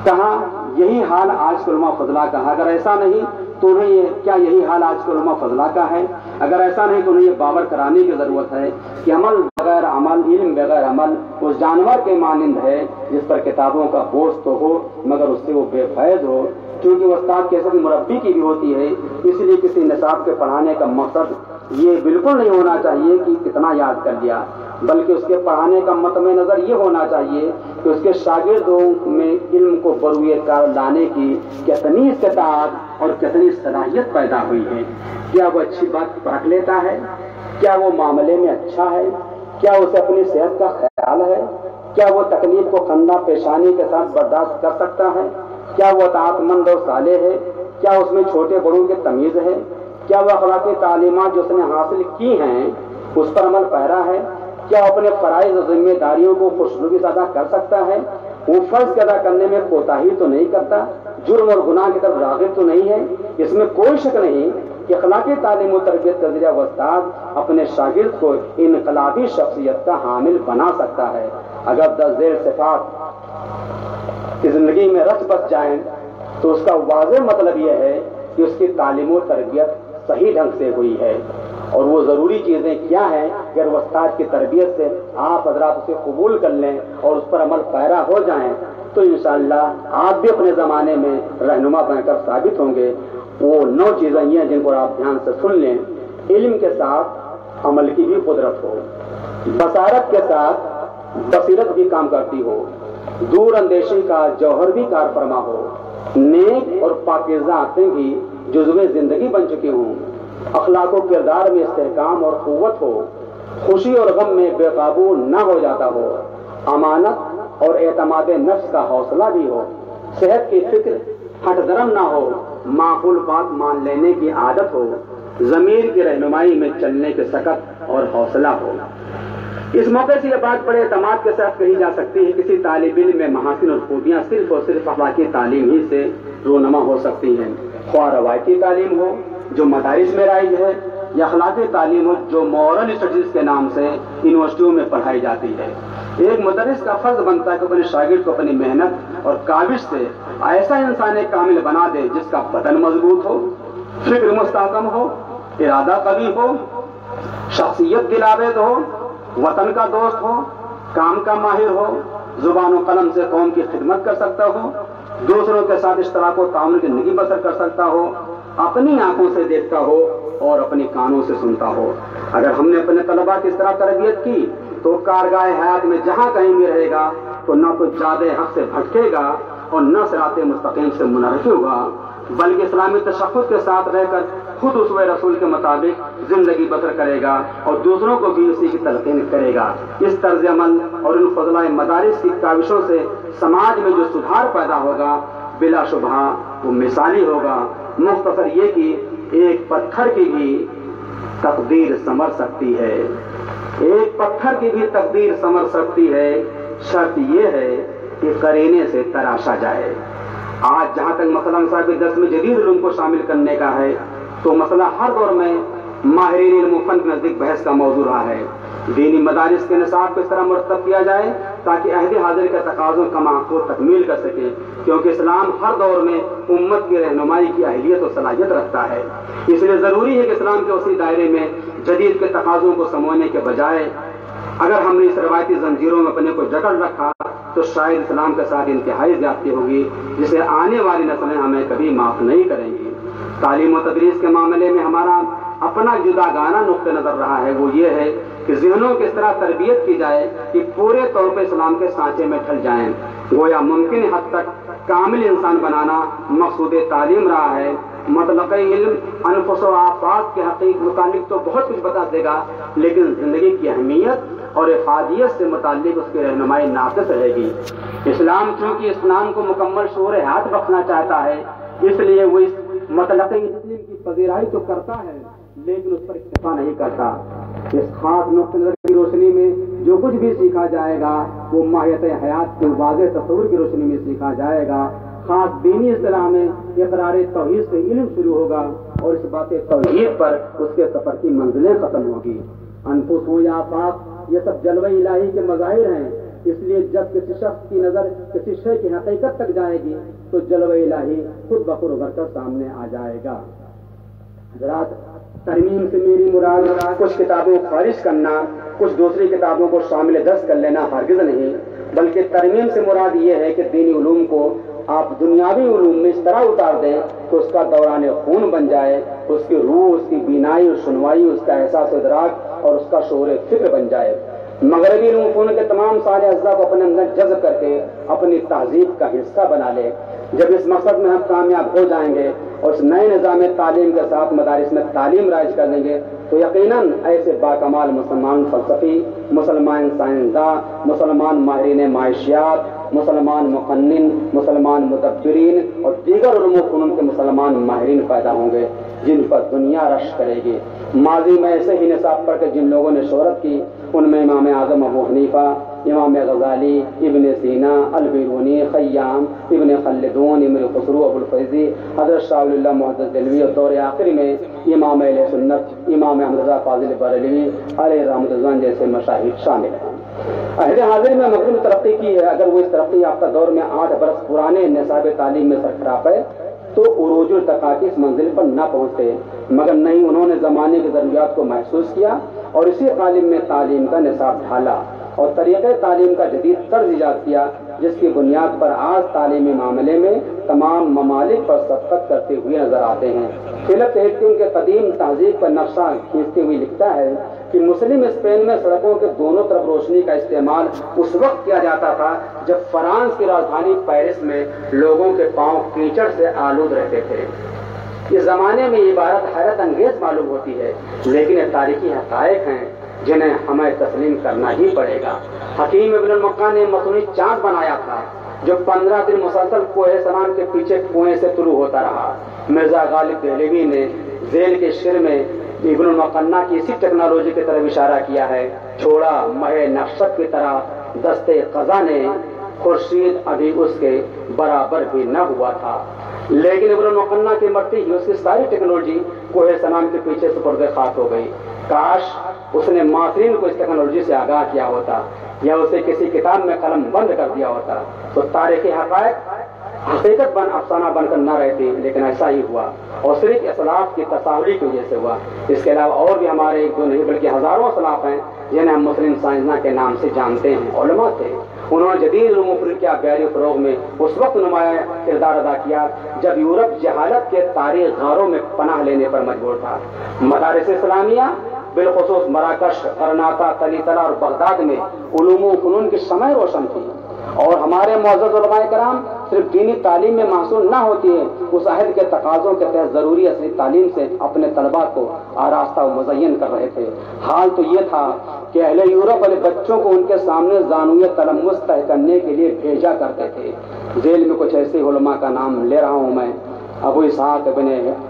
کہا یہی حال آج کے علماء فضلہ کا ہے، اگر ایسا نہیں تو انہیں کیا یہی حال آج کے علماء فضلہ کا ہے؟ اگر ایسا نہیں تو انہیں یہ باور کرانے کی ضرورت ہے کہ عمل بغیر عمل، علم بغیر عمل اس جانور کے مانند ہے جس پر کتابوں کا بوجھ تو ہو مگر اس سے وہ بے فیض ہو، کیونکہ وہ استاد کیسے بھی مربی کی بھی ہوتی ہے۔ اس لیے کسی نصاب کے پڑھانے کا مقصد یہ بالکل نہیں ہونا چاہیے کہ کتنا یاد کر لیا، بلکہ اس کے پڑھانے کا مطمع نظر یہ ہونا چاہیے کہ اس کے شاگردوں میں علم کو بروئے کار لانے کی کتنی استطاعت اور کتنی صلاحیت پیدا ہوئی ہے۔ کیا وہ اچھی بات پرکھ لیتا ہے؟ کیا وہ معاملے میں اچھا ہے؟ کیا اسے اپنی صحت کا خیال ہے؟ کیا وہ تکلیف کو خندہ پیشانی کے ساتھ برداشت کر سکتا ہے؟ کیا وہ اطاعت مند اور صالح ہے؟ کیا اس میں چھوٹے بڑوں کی تمیز ہے؟ کیا وہ اخلاقی تعلیمات جو اس نے حاصل کی ہیں اس پر عمل پیرا ہے؟ کیا وہ اپنے فرائض اور ذمہ داریوں کو خوشنودی سے ادا کر سکتا ہے؟ وہ فرض کے ادا کرنے میں کوتاہی تو نہیں کرتا، جرم اور گناہ کی طرف راغب تو نہیں ہے؟ اس میں کوئی شک نہیں کہ اخلاقی تعلیم و تربیت کا ذریعہ وہ استاد اپنے شاگرد کو انقلابی شخصیت کا حامل بنا سکتا ہے۔ اگر 10 ذیل صفات کی زندگی میں رچ بس جائیں تو اس کا واضح مطلب یہ ہے کہ اس کی تعلیم و تربیت صحیح ڈھنگ سے ہوئی ہے، اور وہ ضروری چیزیں کیا ہیں اگر وہ استاد کی تربیت سے آپ حضرات اسے قبول کر لیں اور اس پر عمل پیرا ہو جائیں تو انشاءاللہ آپ بھی اپنے زمانے میں رہنما بن کر ثابت ہوں گے۔ وہ 9 چیزیں یہ ہیں جن کو آپ دھیان سے سن لیں۔ علم کے ساتھ عمل کی بھی قدرت ہو، بصارت کے ساتھ بصیرت بھی کام کرتی ہو، دور اندیشی کا جوہر بھی کار فرما ہو، نیک اور پاکیزہ عادتیں بھی جزوِ زندگی بن چکی ہوں، اخلاق و کردار میں استحکام اور قوت ہو، خوشی اور غم میں بے قابو نہ ہو جاتا ہو، امانت اور اعتماد نفس کا حوصلہ بھی ہو، صحت کی فکر ہٹ درم نہ ہو، معقول بات مان لینے کی عادت ہو، ضمیر کی رہنمائی میں چلنے کے سکت اور حوصلہ ہو۔ اس موقع سے یہ بات بڑے اعتماد کے ساتھ کہی جا سکتی ہے، کسی طالب علم میں محاسن اور خوبیاں صرف اور صرف اخلاقی تعلیم ہی سے رونما ہو سکتی ہیں، خواہ روایتی تعلیم ہو جو مدارس میں رائج ہے یا اخلاقی تعلیم ہو جو مورل اسٹڈیز کے نام سے یونیورسٹیوں میں پڑھائی جاتی ہے۔ ایک مدرس کا فرض بنتا ہے کہ اپنے شاگرد کو اپنی محنت اور کاوش سے ایسا انسان کامل بنا دے جس کا بدن مضبوط ہو، فکر مستحکم ہو، ارادہ قوی ہو، شخصیت دلاوید ہو، وطن کا دوست ہو، کام کا ماہر ہو، زبان و قلم سے قوم کی خدمت کر سکتا ہو، دوسروں کے ساتھ اشتراک و تعاون کی زندگی بسر کر سکتا ہو، اپنی آنکھوں سے دیکھتا ہو اور اپنی کانوں سے سنتا ہو۔ اگر ہم نے اپنے طلباء کی اس طرح تربیت کی تو کارگاہ حیات میں جہاں کہیں بھی رہے گا تو نہ تو جادِ حق سے بھٹکے گا اور نہ صراط مستقیم سے منحرف ہوگا، بلکہ اسلامی تشخص کے ساتھ رہ کر خود اسوہ رسول کے مطابق زندگی بسر کرے گا اور دوسروں کو بھی اسی کی تلقین کرے گا۔ اس طرز عمل اور ان فضلۂ مدارس کی کاوشوں سے سماج میں جو سدھار پیدا ہوگا بلا شبہ وہ مثالی ہوگا۔ مختصر یہ کہ ایک پتھر کی بھی تقدیر سنور سکتی ہے، ایک پتھر کی بھی تقدیر سنور سکتی ہے، شرط یہ ہے کہ قرینے سے تراشا جائے۔ آج جہاں تک مسئلہ صاحب درس میں جدید علوم کو شامل کرنے کا ہے تو مسئلہ ہر دور میں ماہرین علم و فن کے نزدیک بحث کا موضوع رہا ہے۔ دینی مدارس کے نصاب کو اس طرح مرتب کیا جائے تاکہ عہد حاضر کے تقاضوں کو تکمیل کر سکے، کیونکہ اسلام ہر دور میں امت کی رہنمائی کی اہلیت و صلاحیت رکھتا ہے۔ اس لیے ضروری ہے کہ اسلام کے اسی دائرے میں جدید کے تقاضوں کو سمونے کے بجائے اگر ہم نے اس روایتی زنجیروں میں اپنے کو جکڑ رکھا تو شاید اسلام کے ساتھ انتہائی زیادتی ہوگی جسے آنے والی نسلیں ہمیں کبھی معاف نہیں کریں گی۔ تعلیم و تدریس کے معاملے میں ہمارا اپنا جداگانہ نقطہ نظر رہا ہے، وہ یہ ہے کہ ذہنوں کی اس طرح تربیت کی جائے کہ پورے طور پر اسلام کے سانچے میں ڈھل جائیں۔ گویا ممکن حد تک کامل انسان بنانا مقصود تعلیم رہا ہے۔ مطلق علم انفس و آفات کے حقیق متعلق تو بہت کچھ بتا دے گا، لیکن زندگی کی اہمیت اور افادیت سے متعلق اس کی رہنمائی ناقص رہے گی۔ اسلام چونکہ اسلام کو مکمل شعور حیات بخشنا چاہتا ہے، اس لیے وہ اس مطلق علم کی پذیرائی تو کرتا ہے لیکن اس پر اکتفا نہیں کرتا۔ اس خاص نقطہ نظر کی روشنی میں جو کچھ بھی سیکھا جائے گا وہ ماہیت حیات کے واضح تصور کی روشنی میں سیکھا جائے گا۔ خاص دینی اصطلاح میں اقرار توحید سے علم شروع ہوگا اور اس بات توحید پر اس کے سفر کی منزلیں ختم ہوگی۔ انفس ہو یا آفاق، یہ سب جلوہ الہی کے مظاہر ہیں، اس لیے جب کسی شخص کی نظر کسی شے کی حقیقت تک جائے گی تو جلوہ الہی خود بخود ابھر کر سامنے آ جائے گا۔ حضرات، ترمیم سے میری مراد کچھ کتابوں کو خارج کرنا، کچھ دوسری کتابوں کو شامل درس کر لینا ہرگز نہیں، بلکہ ترمیم سے مراد یہ ہے کہ دینی علوم کو آپ دنیاوی علوم میں اس طرح اتار دیں کہ اس کا دوران خون بن جائے، اس کی روح، اس کی بینائی اور سنوائی، اس کا احساس و ادراک اور اس کا شعور فکر بن جائے۔ مغربی علوم فنون کے تمام سارے اجزاء کو اپنے اندر جذب کر کے اپنی تہذیب کا حصہ بنا لے۔ جب اس مقصد میں ہم کامیاب ہو جائیں گے اور اس نئے نظام تعلیم کے ساتھ مدارس میں تعلیم رائج کر دیں گے تو یقیناً ایسے باکمال مسلمان فلسفی، مسلمان سائنسداں، مسلمان ماہرین معاشیات، مسلمان مقنن، مسلمان مدبرین اور دیگر علوم و فنون کے مسلمان ماہرین پیدا ہوں گے جن پر دنیا رشک کرے گی۔ ماضی میں ایسے ہی نصاب پڑھ کے جن لوگوں نے شہرت کی ان میں امام اعظم ابو حنیفہ، امام غزالی، ابن سینا، البیرونی، خیام، ابن خلدون، امر خسرو، ابو الفیضی، حضرت شاہ ولی اللہ محدث دہلوی اور دور آخری میں امام اہل سنت امام احمد رضا فاضل بریلوی علیہ رحمۃ اللہ جیسے مشاہیر شامل ہیں۔ عہد حاضر میں مغرب نے ترقی کی ہے، اگر وہ اس ترقی یافتہ دور میں 8 برس پرانے نصاب تعلیم میں سرخراپ ہے تو عروج التقا کی اس منزل پر نہ پہنچتے، مگر نہیں، انہوں نے زمانے کی ضروریات کو محسوس کیا اور اسی قالب میں تعلیم کا نصاب ڈھالا اور طریقہ تعلیم کا جدید طرز ایجاد کیا جس کی بنیاد پر آج تعلیمی معاملے میں تمام ممالک پر سبقت کرتے ہوئے نظر آتے ہیں۔ فلپ ہیٹکن کے قدیم تہذیب پر نقشہ کھینچتے ہوئے لکھتا ہے کہ مسلم اسپین میں سڑکوں کے دونوں طرف روشنی کا استعمال اس وقت کیا جاتا تھا جب فرانس کی راجدھانی پیرس میں لوگوں کے پاؤں کیچڑ سے آلود رہتے تھے۔ اس زمانے میں یہ عبارت حیرت انگیز معلوم ہوتی ہے، لیکن یہ تاریخی حقائق ہیں جنہیں ہمیں تسلیم کرنا ہی پڑے گا۔ حکیم ابن المکہ نے مصنوعی چاند بنایا تھا جو 15 دن مسلسل کوہ سنان کے پیچھے کنویں سے طلوع ہوتا رہا۔ مرزا غالب دہلوی نے ذیل کے شعر میں ابن المقنہ کی اسی ٹیکنالوجی کی طرف اشارہ کیا ہے۔ چھوڑا مہ نقشت کی طرح دستے قضا نے، خورشید ابھی اس کے برابر بھی نہ ہوا تھا، لیکن ابن المقنہ کی مرتے ہی اس کی ساری ٹیکنالوجی کوہ سنان کے پیچھے سپرد خاک ہو گئی۔ کاش اس نے معاصرین کو اس ٹیکنالوجی سے آگاہ کیا ہوتا یا اسے کسی کتاب میں قلم بند کر دیا ہوتا تو تاریخی حقائق حقیقت افسانہ بن کر نہ رہتی، لیکن ایسا ہی ہوا اور صرف اسلاف کی تصاویر کی وجہ سے ہوا۔ اس کے علاوہ اور بھی ہمارے ایک دو نہیں بلکہ ہزاروں اسلاف ہیں جنہیں ہم مسلم سائنسداں کے نام سے جانتے ہیں، علماء تھے۔ انہوں نے جدید علوم و کیا بیان و فروغ میں اس وقت نمایاں کردار ادا کیا جب یورپ جہالت کے تاریخ غاروں میں پناہ لینے پر مجبور تھا۔ مدارس اسلامیہ بالخصوص مراکش، غرناطہ، طلیطلہ اور بغداد میں علوم و فنون کی شمع روشن تھی، اور ہمارے معزز علماء کرام صرف دینی تعلیم میں محصول نہ ہوتی ہے، اس عہد کے تقاضوں کے تحت ضروری اصلی تعلیم سے اپنے طلباء کو آراستہ و مزین کر رہے تھے۔ حال تو یہ تھا کہ اہل یورپ والے بچوں کو ان کے سامنے زانویہ تلمس طے کرنے کے لیے بھیجا کرتے تھے۔ ذیل میں کچھ ایسے علماء کا نام لے رہا ہوں میں: ابو اسحاق ابن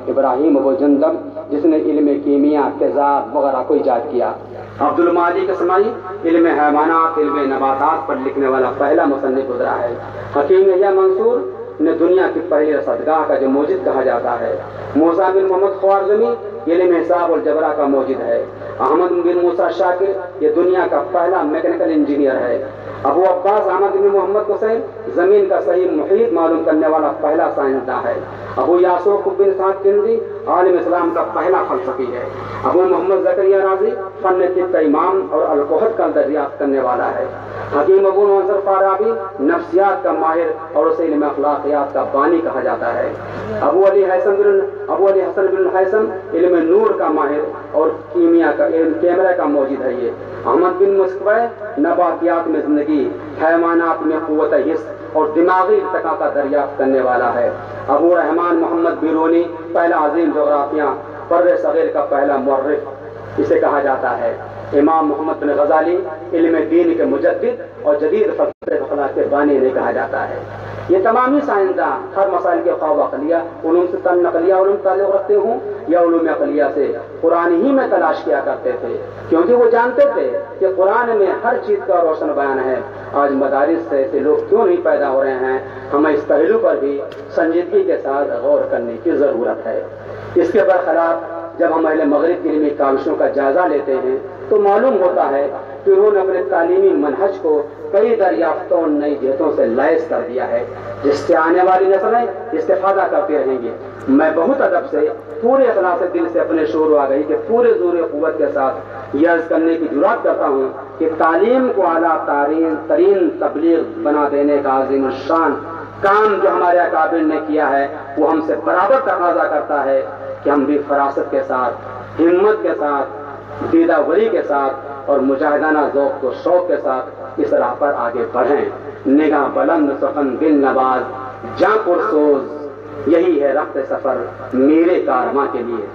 ابراہیم ابو جندب، جس نے علم کیمیا، تیزاب وغیرہ کو ایجاد کیا۔ عبد المالک اسماعی علم حیوانات، علم نباتات پر لکھنے والا پہلا مصنف گزرا ہے۔ حکیم یحییٰ منصور نے دنیا کی پہلی رصدگاہ کا جو موجد کہا جاتا ہے۔ موسیٰ بن محمد خوارزمی علم حساب اور جبرا کا موجد ہے۔ احمد بن موسیٰ شاکر یہ دنیا کا پہلا میکینیکل انجینئر ہے۔ ابو عباس احمد بن محمد حسین زمین کا صحیح محیط معلوم کرنے والا پہلا سائنسداں ہے۔ ابو یاسوف بن اسحاق کندی عالم اسلام کا پہلا فلسفی ہے۔ ابو محمد زکریا رازی فن طب کا امام اور الکحل کا دریافت کرنے والا ہے۔ حکیم ابو منصر فارابی نفسیات کا ماہر اور اسے علم اخلاقیات کا بانی کہا جاتا ہے۔ ابو علی حسن بن الحیثم علم نور کا ماہر اور کیمیا کا علم کیمرہ کا موجد ہے۔ یہ احمد بن مسکوہ نباتیات میں زندگی، حیوانات میں قوت حس اور دماغی ارتقاء کا دریافت کرنے والا ہے۔ ابو رحمان محمد بیرونی پہلا عظیم جغرافیہ، بر صغیر کا پہلا مورخ اسے کہا جاتا ہے۔ امام محمد بن غزالی علم دین کے مجدد اور جدید فلسفے اخلاق کے بانی انہیں کہا جاتا ہے۔ یہ تمام ہی سائنسداں ہر مسائل کے خواہ عقلیہ علوم سے تن نقلیہ علوم تعلق رکھتے ہوں یا علوم عقلیہ سے، قرآن ہی میں تلاش کیا کرتے تھے، کیونکہ وہ جانتے تھے کہ قرآن میں ہر چیز کا روشن بیان ہے۔ آج مدارس سے ایسے لوگ کیوں نہیں پیدا ہو رہے ہیں؟ ہمیں اس پہلو پر بھی سنجیدگی کے ساتھ غور کرنے کی ضرورت ہے۔ اس کے برخلاف جب ہم اہل مغرب کی علمی کاوشوں کا جائزہ لیتے ہیں تو معلوم ہوتا ہے کہ انہوں نے اپنے تعلیمی منہج کو کئی دریافتوں اور نئی جہتوں سے لیس کر دیا ہے، جس سے آنے والی نسلیں استفادہ کرتے رہیں گے۔ میں بہت ادب سے پورے اخلاص دل سے اپنے شور و آگہی کے پورے زور قوت کے ساتھ یہ عرض کرنے کی جرات کرتا ہوں کہ تعلیم کو اعلیٰ ترین تبلیغ بنا دینے کا عظیم الشان کام جو ہمارے اکابر نے کیا ہے وہ ہم سے برابر تقاضا کرتا ہے کہ ہم بھی فراست کے ساتھ، ہمت کے ساتھ، دیدہ وری کے ساتھ اور مجاہدانہ ذوق و شوق کے ساتھ اس راہ پر آگے بڑھیں۔ نگاہ بلند سخن دل نواز جاں پرسوز، یہی ہے رخت سفر میرے کارواں کے لیے۔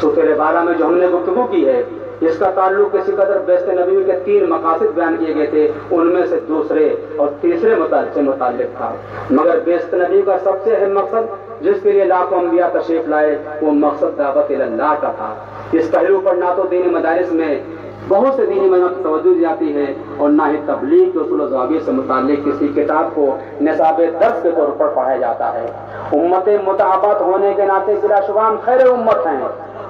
سورۃ بالا میں جو ہم نے گفتگو کی ہے اس کا تعلق کسی قدر بیست نبی کے 3 مقاصد بیان کیے گئے تھے، ان میں سے دوسرے اور تیسرے سے متعلق تھا، مگر بیست نبی کا سب سے اہم مقصد جس کے لیے لاکھوں انبیاء تشریف لائے وہ مقصد دعوت اللہ کا تھا۔ اس پہلو پر نہ تو دینی مدارس میں بہت سے دینی مذہب توجہ دی جاتی ہے اور نہ ہی تبلیغ کے اصول و ضوابط سے متعلق کسی کتاب کو نصاب درس کے طور پر پڑھایا جاتا ہے۔ امت متعبد ہونے کے ناطے بلا شبہ ہم خیر امت ہیں،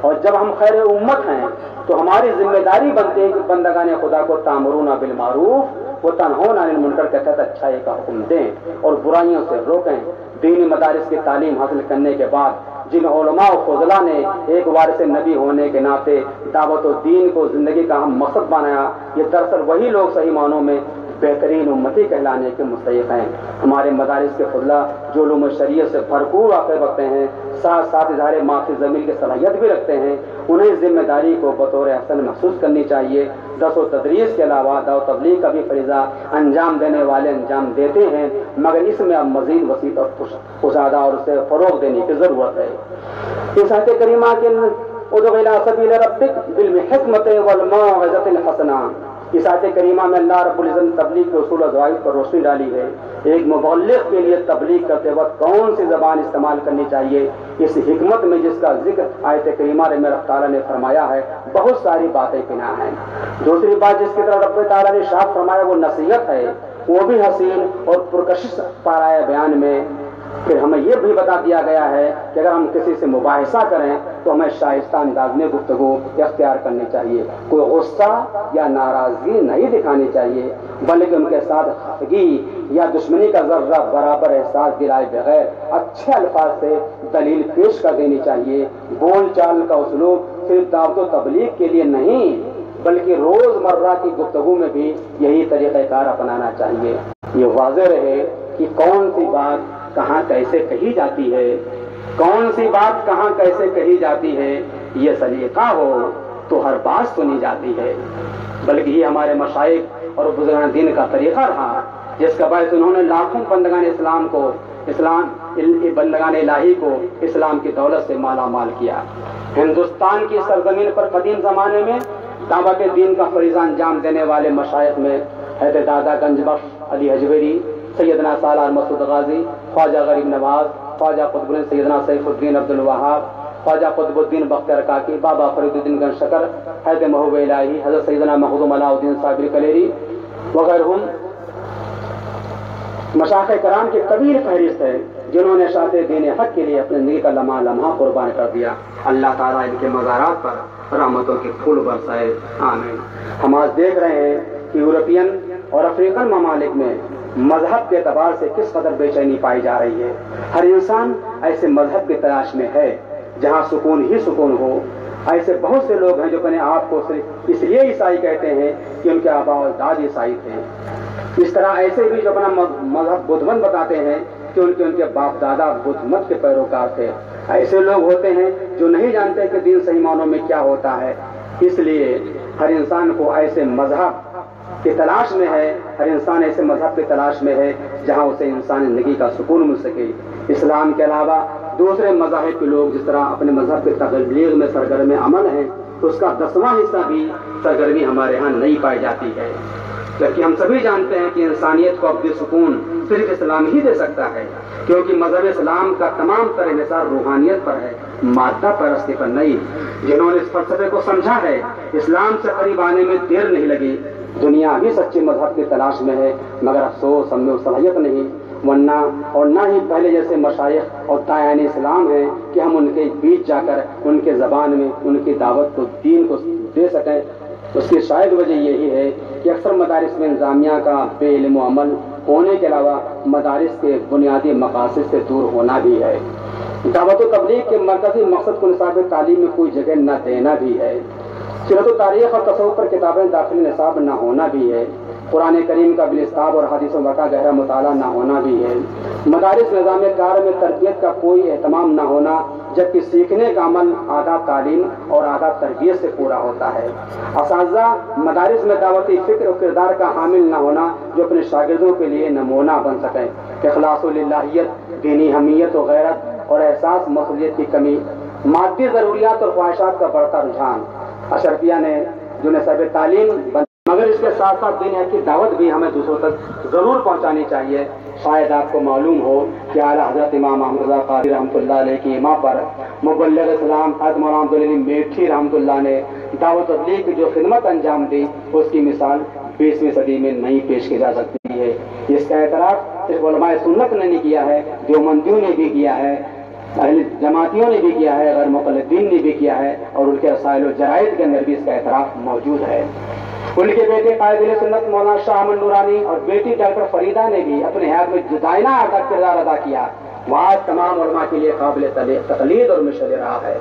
اور جب ہم خیر امت ہیں تو ہماری ذمہ داری بنتی ہے کہ بندگان خدا کو تامرون بالمعروف و تنہون عن المنکر کے تحت اچھائی کا حکم دیں اور برائیوں سے روکیں۔ دینی مدارس کی تعلیم حاصل کرنے کے بعد جن علماء و فضلاء نے ایک وارث نبی ہونے کے ناطے دعوت و دین کو زندگی کا اہم مقصد بنایا، یہ دراصل وہی لوگ صحیح معنوں میں بہترین امتی کہلانے کے مستحق ہیں۔ ہمارے مدارس کے فضلاء جو علوم شریعت سے بھرپور واقف رکھتے ہیں، ساتھ ساتھ اظہار معافی ضمیر کی صلاحیت بھی رکھتے ہیں، انہیں ذمہ داری کو بطور حسن محسوس کرنی چاہیے۔ درس و تدریس کے علاوہ دعوت و تبلیغ کا بھی فریضہ انجام دینے والے انجام دیتے ہیں، مگر اس میں اب مزید وسیع اور کشادہ اور اسے فروغ دینے کی ضرورت ہے۔ اس آیت کریمہ کے ادع الی سبیل ربک بالحکمۃ والموعظۃ الحسنہ، اس آیت کریمہ میں اللہ رب العزت تبلیغ کے اصول و ضوابط پر روشنی ڈالی ہے۔ ایک مبلغ کے لیے تبلیغ کرتے وقت کون سی زبان استعمال کرنی چاہیے، اس حکمت میں جس کا ذکر آیت کریمہ میں رب تعالیٰ نے فرمایا ہے بہت ساری باتیں پنہاں ہیں۔ دوسری بات جس کی طرف رب تعالیٰ نے ارشاد فرمایا وہ نصیحت ہے، وہ بھی حسین اور پرکشش پارائے بیان میں پھر ہمیں یہ بھی بتا دیا گیا ہے کہ اگر ہم کسی سے مباحثہ کریں تو ہمیں شائستہ انداز میں گفتگو اختیار کرنی چاہیے، کوئی غصہ یا ناراضگی نہیں دکھانی چاہیے، بلکہ ان کے ساتھ خفگی یا دشمنی کا ذرہ برابر احساس دلائے بغیر اچھے الفاظ سے دلیل پیش کر دینی چاہیے۔ بول چال کا اسلوب صرف دعوت و تبلیغ کے لیے نہیں بلکہ روز مرہ کی گفتگو میں بھی یہی طریقہ کار اپنانا چاہیے۔ یہ واضح رہے کہ کون سی بات کہاں کیسے کہی جاتی ہے، کون سی بات کہاں کیسے کہی جاتی ہے، یہ سلیقہ ہو تو ہر بات سنی جاتی ہے، بلکہ یہ ہمارے مشائخ اور بزرگان دین کا طریقہ رہا جس کا باعث انہوں نے لاکھوں بندگان بندگان الہی کو اسلام کی دولت سے مالا مال کیا۔ ہندوستان کی سرزمین پر قدیم زمانے میں دعوت دین کا فریضہ انجام دینے والے مشائخ میں حضرت دادا گنج بخش علی حجویری، سیدنا سالار مسعود غازی، خواجہ غریب نواز، خواجہ قطب الدین سیدنا سیف الدین عبد الوہاب، خواجہ قطب الدین بختیار کاکی، بابا فرید الدین گنج شکر، حضرت محبوب الہی، حضرت سیدنا مخدوم علاء الدین صابری کلیری وغیرہ مشائخ کرام کی طویل فہرست ہے جنہوں نے اشاعت دین حق کے لیے اپنے زندگی کا لمحہ لمحہ قربان کر دیا۔ اللہ تعالیٰ ان کے مزارات پر رحمتوں کے پھول برسائے، آمین۔ ہم آج دیکھ رہے ہیں کہ یورپین اور افریقن ممالک میں مذہب کے اعتبار سے کس قدر بے چینی پائی جا رہی ہے۔ ہر انسان ایسے مذہب کی تلاش میں ہے جہاں سکون ہی سکون ہو۔ ایسے بہت سے لوگ ہیں جو اپنے آپ کو صرف اس لیے عیسائی کہتے ہیں کہ ان کے آباء و اجداد عیسائی تھے۔ اس طرح ایسے بھی جو اپنا مذہب بدھ مت بتاتے ہیں کہ ان کے باپ دادا بدھ مت کے پیروکار تھے۔ ایسے لوگ ہوتے ہیں جو نہیں جانتے کہ دین صحیح معنوں میں کیا ہوتا ہے۔ اس لیے ہر انسان کو ایسے مذہب کی تلاش میں ہے، ہر انسان ایسے مذہب کی تلاش میں ہے جہاں اسے انسانی زندگی کا سکون مل سکے۔ اسلام کے علاوہ دوسرے مذاہب کے لوگ جس طرح اپنے مذہب کے تبلیغ میں سرگرم عمل ہیں، اس کا 10واں حصہ بھی سرگرمی ہمارے ہاں نہیں پائی جاتی ہے، جبکہ ہم سبھی جانتے ہیں کہ انسانیت کو ابدی سکون صرف اسلام ہی دے سکتا ہے، کیونکہ مذہب اسلام کا تمام تر انحصار روحانیت پر ہے، مادہ پرستی پر نہیں۔ جنہوں نے اس فلسفے کو سمجھا ہے، اسلام سے قریب آنے میں دیر نہیں لگی۔ دنیا بھی سچے مذہب کی تلاش میں ہے، مگر افسوس ہم میں صلاحیت نہیں، ورنہ اور نہ ہی پہلے جیسے مشائخ اور داعیان اسلام ہیں کہ ہم ان کے بیچ جا کر ان کے زبان میں ان کی دعوت کو دین کو دے سکیں۔ اس کی شاید وجہ یہی ہے کہ اکثر مدارس میں انتظامیہ کا بے علم و عمل ہونے کے علاوہ مدارس کے بنیادی مقاصد سے دور ہونا بھی ہے۔ دعوت و تبلیغ کے مرکزی مقصد کو نصاب تعلیم میں کوئی جگہ نہ دینا بھی ہے۔ سیرت و تاریخ اور تصوف پر کتابیں داخلی نصاب نہ ہونا بھی ہے۔ قرآن کریم کا بالاسباب اور حدیثوں کا گہرا مطالعہ نہ ہونا بھی ہے۔ مدارس نظام کار میں تربیت کا کوئی اہتمام نہ ہونا، جبکہ سیکھنے کا عمل آداب تعلیم اور آداب تربیت سے پورا ہوتا ہے۔ اساتذہ مدارس میں دعوتی فکر و کردار کا حامل نہ ہونا جو اپنے شاگردوں کے لیے نمونہ بن سکیں۔ اخلاص و للہیت، دینی حمیت و غیرت اور احساس مسئولیت کی کمی، مادی ضروریات اور خواہشات کا بڑھتا رجحان۔ اشرفیہ نے جو نصاب تعلیم مگر اس کے ساتھ ساتھ دین کی دعوت بھی ہمیں دوسروں تک ضرور پہنچانی چاہیے۔ شاید آپ کو معلوم ہو کہ اعلیٰ حضرت امام احمد رضا قادری رحمۃ اللہ علیہ کی امام پر مبلغ اسلام حضرت مولانا عبدالعلی میٹھی رحمۃ اللہ نے دعوت تبلیغ کی جو خدمت انجام دی، اس کی مثال 20ویں صدی میں نہیں پیش کی جا سکتی ہے۔ اس کا اعتراف صرف علماء سنت نے نہیں کیا ہے، دیوبندیوں نے بھی کیا ہے، اہل جماعتیوں نے بھی کیا ہے، غیر مقلدین نے بھی کیا ہے، اور ان کے رسائل و جرائد کے اندر بھی اس کا اعتراف موجود ہے۔ ان کے بیٹے قائد سنت مولانا شاہ احمد نورانی اور بیٹی ڈاکٹر فریدہ نے بھی اپنے حیات میں جدائنا کردار ادا کیا۔ وہ آج تمام علماء کے لیے قابل تقلید اور مشعل راہ ہے۔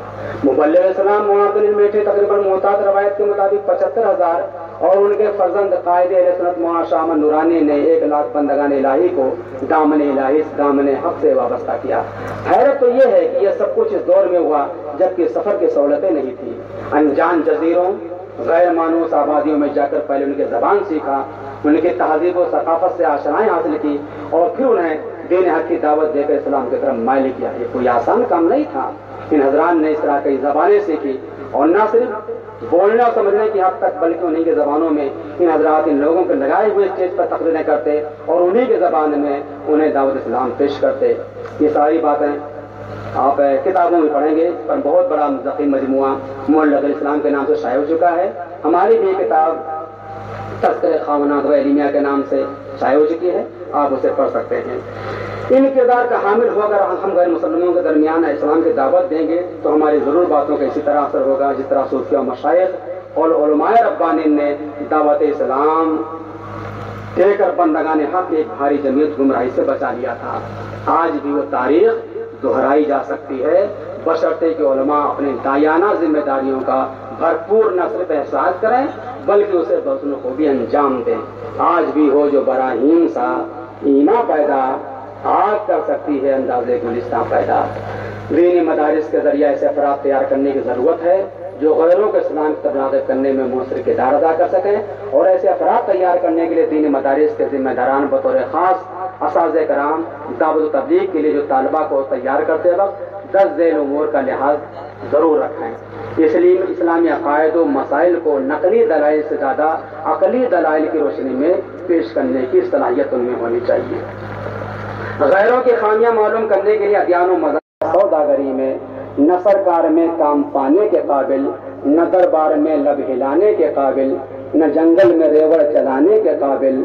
مبلغ اسلام مولانا عبدالعلی میٹھی تقریباً محتاط روایت کے مطابق 75,000 اور ان کے فرزند قائد سنت مولانا شاہ احمد نورانی نے 1,00,000 بندگان الہی کو دامن الہی دامن حق سے وابستہ کیا۔ حیرت تو یہ ہے کہ یہ سب کچھ اس دور میں ہوا جبکہ سفر کی سہولتیں نہیں تھیں۔ انجان جزیروں غیر مانوس آبادیوں میں جا کر پہلے ان کی زبان سیکھا، ان کی تہذیب و ثقافت سے آشنائی حاصل کی، اور پھر انہیں دین حق کی دعوت دے کر اسلام کی طرف مائل کیا۔ یہ کوئی آسان کام نہیں تھا۔ ان حضرات نے اس طرح کی زبانیں سیکھی، اور نہ صرف بولنے اور سمجھنے کی حد تک بلکہ انہیں کی زبانوں میں ان حضرات ان لوگوں کے لگائے ہوئے اسٹیج پر تقریریں کرتے اور انہیں کی زبان میں انہیں دعوت اسلام پیش کرتے۔ یہ ساری باتیں آپ کتابوں میں پڑھیں گے، پر بہت بڑا ضخیم مجموعہ مبلغ اسلام کے نام سے شائع ہو چکا ہے۔ ہماری بھی کتاب تذکرہ خواندات و علمیہ کے نام سے شائع ہو چکی ہے، آپ اسے پڑھ سکتے ہیں۔ ان کردار کا حامل ہو کر ہم غیر مسلمانوں کے درمیان اسلام کی دعوت دیں گے تو ہماری ضرور باتوں کا اسی طرح اثر ہوگا جس طرح صوفیہ و مشائخ اور علماء ربانیین نے دعوت اسلام دے کر بندگان حق ایک بھاری جمعیت گمراہی سے بچا لیا تھا۔ آج بھی وہ تاریخ دہرائی جا سکتی ہے بشرطے کہ علماء اپنی دایانہ ذمہ داریوں کا بھرپور نہ صرف احساس کریں بلکہ اسے دوسروں کو بھی انجام دیں۔ آج بھی ہو جو براہیم سا اینا پیدا، آگ کر سکتی ہے اندازے گلستاں پیدا۔ دینی مدارس کے ذریعے ایسے افراد تیار کرنے کی ضرورت ہے جو غیروں کے اسلام کی تبلیغ کرنے میں مؤثر کردار ادا کر سکیں، اور ایسے افراد تیار کرنے کے لیے دینی مدارس کے ذمہ داران بطور خاص اساتذہ کرام دعوت و تبلیغ کے لیے جو طالبہ کو تیار کرتے وقت 10 ذیل امور کا لحاظ ضرور رکھیں۔ اس لیے اسلامی عقائد و مسائل کو نقلی دلائل سے زیادہ عقلی دلائل کی روشنی میں پیش کرنے کی صلاحیت ان میں ہونی چاہیے۔ غیروں کی خامیاں معلوم کرنے کے لیے ادیان و مذہب سوداگری میں نہ سرکار میں کام پانے کے قابل، نہ دربار میں لب ہلانے کے قابل، نہ جنگل میں ریوڑ چلانے کے قابل،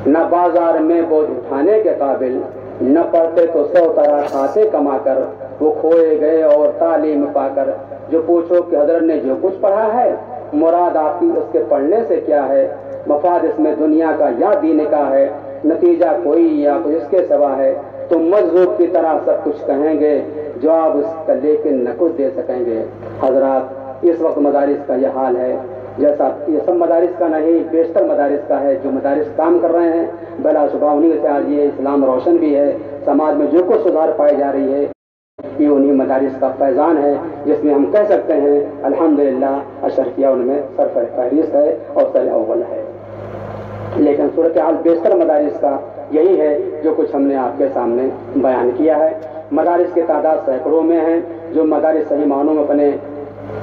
نہ بازار میں بوجھ اٹھانے کے قابل، نہ پڑھتے تو 100 طرح کھاتے کما کر وہ کھوئے گئے اور تعلیم پا کر جو پوچھو کہ حضرت نے جو کچھ پڑھا ہے مراد آپ کی اس کے پڑھنے سے کیا ہے، مفاد اس میں دنیا کا یا دین کا ہے، نتیجہ کوئی یا کوئی اس کے سوا ہے، تو مجذوب کی طرح سب کچھ کہیں گے جواب اس کا لیکن نہ کچھ دے سکیں گے۔ حضرات اس وقت مدارس کا یہ حال ہے، جیسا یہ سب مدارس کا نہیں بیشتر مدارس کا ہے، جو مدارس کام کر رہے ہیں بلا شبہ انہیں سے آج یہ اسلام روشن بھی ہے، سماج میں جو کچھ سدھار پائی جا رہی ہے یہ انہیں مدارس کا فیضان ہے، جس میں ہم کہہ سکتے ہیں الحمدللہ اشرفیہ ان میں سرفر فہرست ہے اور سر اول ہے۔ لیکن صورتحال بیشتر مدارس کا یہی ہے جو کچھ ہم نے آپ کے سامنے بیان کیا ہے۔ مدارس کی تعداد سینکڑوں میں ہیں، جو مدارس صحیح معنوں میں اپنے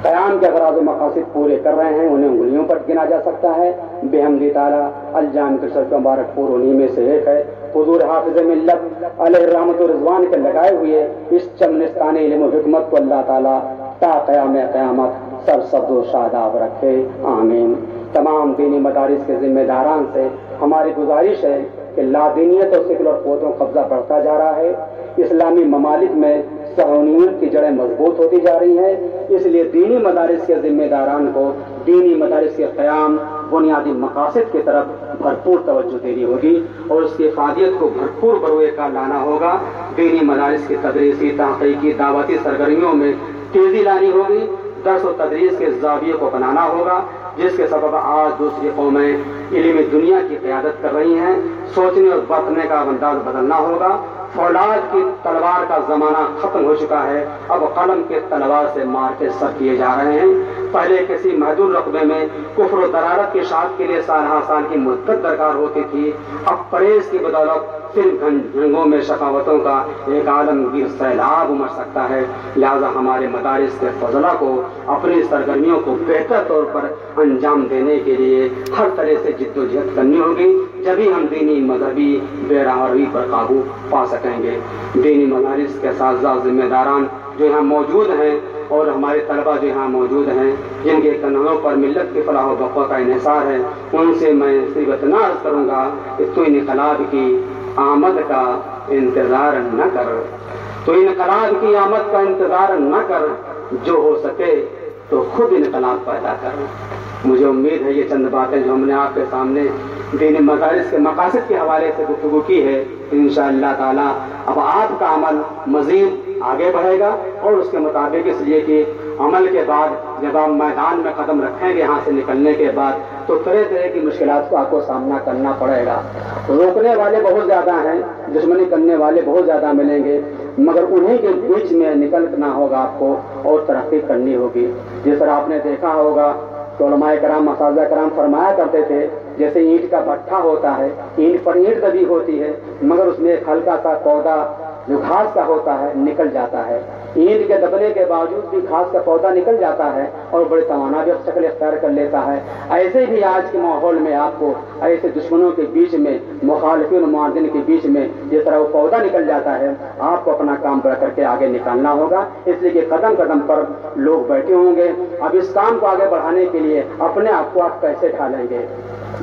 قیام کے اغراض و مقاصد پورے کر رہے ہیں انہیں انگلیوں پر گنا جا سکتا ہے۔ بحمد تعالیٰ الجامع شرف مبارک پور انہیں میں سے ایک ہے۔ حضور حافظ ملت علیہ رحمت و رضوان کے لگائے ہوئے اس چمنستان علم و حکمت کو اللہ تعالیٰ تا قیام قیامت سر سبز و شاداب رکھے، آمین۔ تمام دینی مدارس کے ذمہ داران سے ہماری گزارش ہے کہ لادینیت اور سیکولر قوتوں کا قبضہ بڑھتا جا رہا ہے، اسلامی ممالک میں صہیونیت کی جڑیں مضبوط ہوتی جا رہی ہیں، اس لیے دینی مدارس کے ذمہ داران کو دینی مدارس کے قیام بنیادی مقاصد کی طرف بھرپور توجہ دینی ہوگی اور اس کی افادیت کو بھرپور بروئے کا لانا ہوگا۔ دینی مدارس کی تدریسی تحقیقی دعوتی سرگرمیوں میں تیزی لانی ہوگی، درس و تدریس کے زاویے کو بنانا ہوگا، جس کے سبب آج دوسری قومیں علمی دنیا کی قیادت کر رہی ہیں۔ سوچنے اور برتنے کا انداز بدلنا ہوگا۔ فولاد کی تلوار کا زمانہ ختم ہو چکا ہے، اب قلم کے تلوار سے مار کے سر کیے جا رہے ہیں۔ پہلے کسی محدود رقبے میں کفر و دلالت کی اشاعت کے لیے سالہ سال کی مدت درکار ہوتی تھی، اب پرہیز کی بدولت صرف جنگوں میں شقاوتوں کا ایک عالمگیر سیلاب امڑ سکتا ہے۔ لہذا ہمارے مدارس کے فضلہ کو اپنی سرگرمیوں کو بہتر طور پر انجام دینے کے لیے ہر طرح سے جد و جہد کرنی ہوگی، جبھی ہم دینی مذہبی بے راہروی پر قابو پا سکیں گے۔ دینی مدارس کے اساتذہ ذمہ داران جو یہاں موجود ہیں اور ہمارے طلبہ جو یہاں موجود ہیں جن کے کنھوں پر ملت کی فلاح و بقا کا انحصار ہے، ان سے میں صرف اتنا عرض کروں گا کہ تو انقلاب کی آمد کا انتظار نہ کر، تو انقلاب کی آمد کا انتظار نہ کر، جو ہو سکے تو خود انقلاب پیدا کر۔ مجھے امید ہے یہ چند باتیں جو ہم نے آپ کے سامنے دینی مدارس کے مقاصد کے حوالے سے گفتگو کی ہے، انشاءاللہ تعالی اب آپ کا عمل مزید آگے بڑھے گا، اور اس کے مطابق اس لیے کہ عمل کے بعد جب آپ میدان میں قدم رکھیں گے یہاں سے نکلنے کے بعد تو طرح طرح کی مشکلات کا آپ کو سامنا کرنا پڑے گا۔ روکنے والے بہت زیادہ ہیں، دشمنی کرنے والے بہت زیادہ ملیں گے، مگر انہیں کے بیچ میں نکلنا ہوگا آپ کو اور ترقی کرنی ہوگی۔ جس طرح آپ نے دیکھا ہوگا تو علماء کرام اساتذہ کرام فرمایا کرتے تھے جیسے اینٹ کا بھٹھا ہوتا ہے، اینٹ پر اینٹ دبی ہوتی ہے مگر اس میں ایک ہلکا سا پودا جو گھاس کا ہوتا ہے نکل جاتا ہے، اینٹ کے دبنے کے باوجود بھی گھاس کا پودا نکل جاتا ہے اور بڑے توانا بھی شکل اختیار کر لیتا ہے۔ ایسے بھی آج کے ماحول میں آپ کو ایسے دشمنوں کے بیچ میں مخالفین و معاندین کے بیچ میں جس طرح وہ پودا نکل جاتا ہے آپ کو اپنا کام بڑھ کر کے آگے نکالنا ہوگا، اس لیے کہ قدم قدم پر لوگ بیٹھے ہوں گے۔ اب اس کام کو آگے بڑھانے کے لیے اپنے آپ کو آپ کیسے ڈھالیں گے؟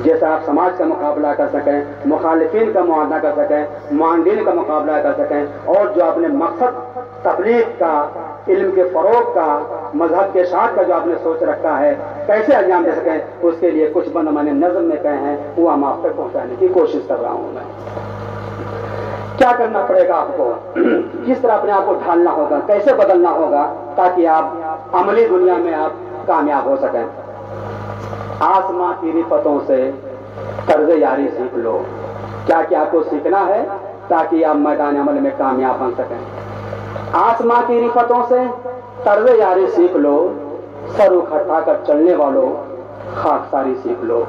جیسا آپ سماج کا مقابلہ کر سکیں، مخالفین کا معاہدہ کر سکیں، معاندین کا مقابلہ کر سکیں، اور جو آپ نے مقصد تبلیغ کا، علم کے فروغ کا، مذہب کے اشاعت کا جو آپ نے سوچ رکھا ہے کیسے انجام دے سکیں، اس کے لیے کچھ بند میں نے نظم میں کہے ہیں وہ ہم آپ تک پہنچانے کی کوشش کر رہا ہوں میں۔ کیا کرنا پڑے گا آپ کو، کس طرح اپنے آپ کو ڈھالنا ہوگا، کیسے بدلنا ہوگا تاکہ آپ عملی دنیا میں آپ کامیاب ہو سکیں؟ آسماں کی رفتوں سے طرز یاری سیکھ لو۔ کیا کیا آپ کو سیکھنا ہے تاکہ آپ میدان عمل میں کامیاب بن سکیں؟ آسماں کی رفتوں سے طرز یاری سیکھ لو، سر اٹھا کر چلنے والوں خاکساری سیکھ لو۔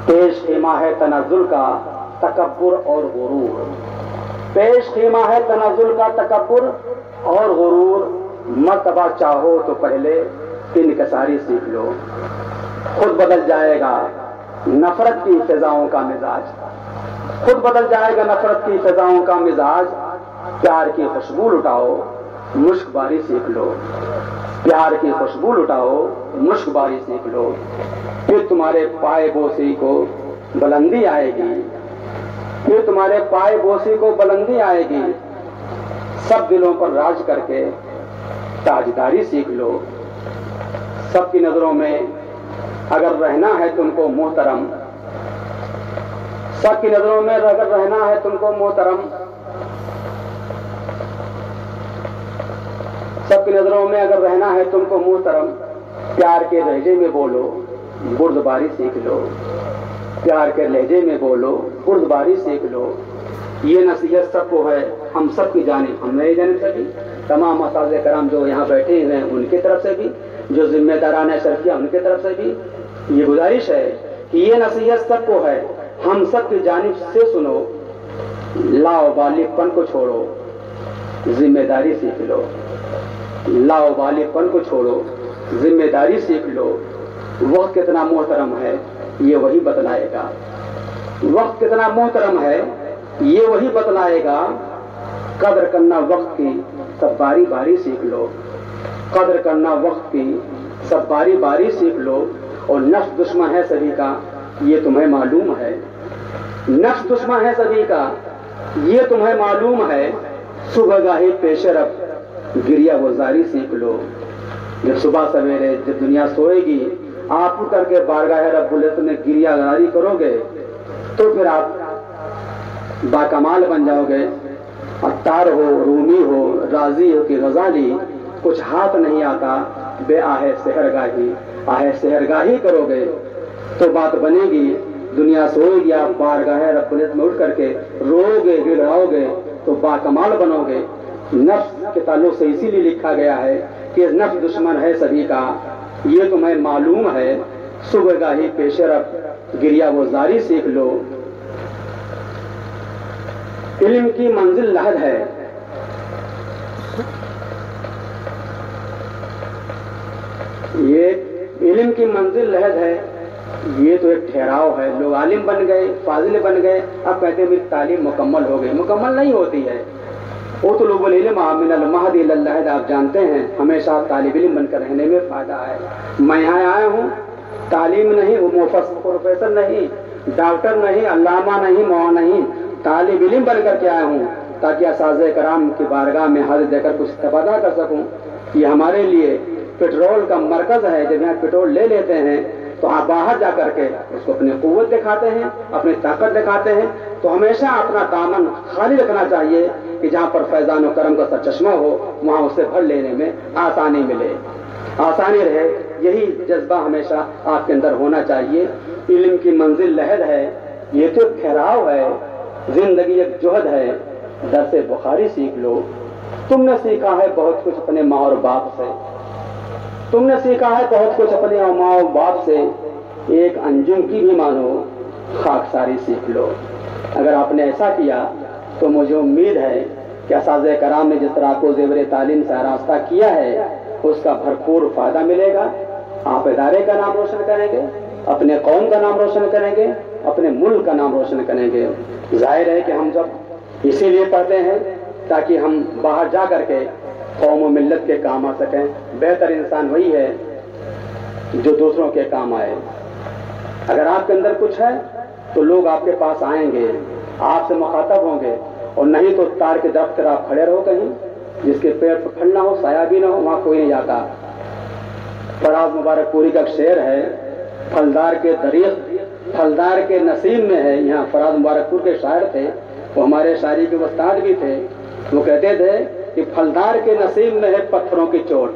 پیش خیمہ ہے تنزل کا تکبر اور غرور، پیش خیمہ ہے تنزل کا تکبر اور غرور، مرتبہ چاہو تو پہلے انکساری سیکھ لو۔ خود بدل جائے گا نفرت کی فضاؤں کا مزاج، خود بدل جائے گا نفرت کی فضاؤں کا مزاج، پیار کی خوشبو لٹاؤ مشک باری سیکھ لو، پیار کی خوشبو لٹاؤ مشک باری سیکھ لو، پھر تمہارے پائے بوسی کو بلندی آئے گی، پھر تمہارے پائے بوسی کو بلندی آئے گی، سب دلوں پر راج کر کے تاجداری سیکھ لو۔ سب کی نظروں میں اگر رہنا ہے تم کو محترم، سب کی نظروں میں اگر رہنا ہے تم کو محترم، سب کی نظروں میں اگر رہنا ہے تم کو محترم، پیار کے لہجے میں بولو بردباری سیکھ لو، پیار کے لہجے میں بولو بردباری سیکھ لو۔ یہ نصیحت سب کو ہے، ہم سب کی جانب، ہم میری جانب سے بھی، تمام اساتذہ کرام جو یہاں بیٹھے ہوئے ہیں ان کی طرف سے بھی، جو ذمہ داران شرکیہ ان کی طرف سے بھی یہ گزارش ہے کہ یہ نصیحت سب کو ہے، ہم سب کی جانب سے سنو، لاؤبالی پن کو چھوڑو ذمہ داری سیکھ لو، لاؤبالی پن کو چھوڑو ذمہ داری سیکھ لو۔ وقت کتنا محترم ہے یہ وہی بتلائے گا، وقت کتنا محترم ہے یہ وہی بتلائے گا، قدر کرنا وقت کی سب باری باری سیکھ لو، قدر کرنا وقت کی سب باری باری سیکھ لو۔ اور نفس دشمن ہے سبھی کا یہ تمہیں معلوم ہے، نفس دشمن ہے سبھی کا یہ تمہیں معلوم ہے، صبح گاہی پیش رفت گریہ گزاری سیکھ لو۔ جب صبح سویرے جب دنیا سوئے گی آپ اٹھ کر کے بارگاہ رب العزت میں گریہ گزاری کرو گے تو پھر آپ باکمال بن جاؤ گے۔ عطار ہو، رومی ہو، رازی ہو کہ غزالی، کچھ ہاتھ نہیں آتا بے آہے سحرگاہی، آہے سحرگاہی کرو گے تو بات بنے گی۔ دنیا سوئے گی آپ بارگاہ رب العزت میں اٹھ کر کے رو گے گڑاؤ گے تو باکمال بنو گے۔ نفس کے تعلق سے اسی لیے لکھا گیا ہے کہ نفس دشمن ہے سبھی کا یہ تمہیں معلوم ہے، صبح گاہی پیش رفت گریہ گزاری سیکھ لو۔ علم کی منزل لحد ہے، یہ علم کی منزل لحد ہے، یہ تو ایک ٹھہراؤ ہے۔ لوگ عالم بن گئے، فاضل بن گئے، اب کہتے ہیں میری تعلیم مکمل ہو گئی، مکمل نہیں ہوتی ہے۔ اطلبوا العلم من المہد الی اللحد، آپ جانتے ہیں ہمیشہ طالب علم بن کر رہنے میں فائدہ ہے۔ میں یہاں آیا ہوں تعلیم نہیں، وہ پروفیسر نہیں، ڈاکٹر نہیں، علامہ نہیں، مو نہیں، طالب علم بن کر کے آیا ہوں تاکہ اساتذہ کرام کی بارگاہ میں حاضر دے کر کچھ استفادہ کر سکوں۔ یہ ہمارے لیے پیٹرول کا مرکز ہے، جب یہاں پیٹرول لے لیتے ہیں تو آپ باہر جا کر کے اس کو اپنی قوت دکھاتے ہیں، اپنی طاقت دکھاتے ہیں۔ تو ہمیشہ اپنا دامن خالی رکھنا چاہیے کہ جہاں پر فیضان و کرم کا سرچشمہ ہو وہاں اسے بھر لینے میں آسانی ملے، آسانی رہے۔ یہی جذبہ ہمیشہ آپ کے اندر ہونا چاہیے۔ علم کی منزل لحد ہے، یہ تو ٹھہراؤ ہے، زندگی ایک جہد ہے، درس بخاری سیکھ لو۔ تم نے سیکھا ہے بہت کچھ اپنے ماں اور باپ سے، تم نے سیکھا ہے بہت کچھ اپنے ماں اور باپ سے، ایک انجم کی بھی مانو خاکساری سیکھ لو۔ اگر آپ نے ایسا کیا تو مجھے امید ہے کہ اساتذہ کرام نے جس طرح آپ کو زیور تعلیم سے آراستہ کیا ہے اس کا بھرپور فائدہ ملے گا۔ آپ ادارے کا نام روشن کریں گے، اپنے قوم کا نام روشن کریں گے، اپنے ملک کا نام روشن کریں گے۔ ظاہر ہے کہ ہم سب اسی لیے پڑھتے ہیں تاکہ ہم باہر جا کر کے قوم و ملت کے کام آ سکیں۔ بہتر انسان وہی ہے جو دوسروں کے کام آئے۔ اگر آپ کے اندر کچھ ہے تو لوگ آپ کے پاس آئیں گے، آپ سے مخاطب ہوں گے، اور نہیں تو تار کے درخت پر آپ کھڑے رہو کہیں جس کے پیڑ پر پھل نہ ہو، سایہ بھی نہ ہو، وہاں کوئی نہیں جاتا۔ فراز مبارک پوری کا ایک شعر ہے، پھلدار کے درخت پھلدار کے نسیم میں ہے۔ یہاں فراز مبارک پور کے شاعر تھے، وہ ہمارے شاعری کے استاد بھی تھے۔ وہ کہتے تھے کہ پھلدار کے نسیم میں ہے پتھروں کی چوٹ،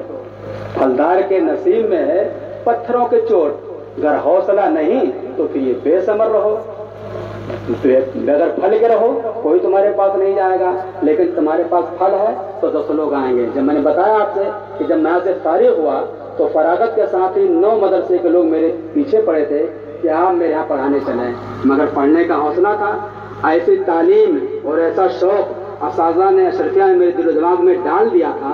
پھلدار کے نسیم میں ہے پتھروں کی چوٹ، اگر حوصلہ نہیں تو پھر یہ بے ثمر رہو، اگر پھل کے رہو کوئی تمہارے پاس نہیں جائے گا، لیکن تمہارے پاس پھل ہے تو 10 لوگ آئیں گے۔ جب میں نے بتایا آپ سے کہ جب میں یہاں سے فارغ ہوا تو فراغت کے ساتھ ہی 9 مدرسے کے لوگ میرے پیچھے پڑے تھے کہ آپ میرے یہاں پڑھانے چلیں، مگر پڑھنے کا حوصلہ تھا۔ ایسی تعلیم اور ایسا شوق اساتذہ نے اشرفیہ نے میرے دل و دماغ میں ڈال دیا تھا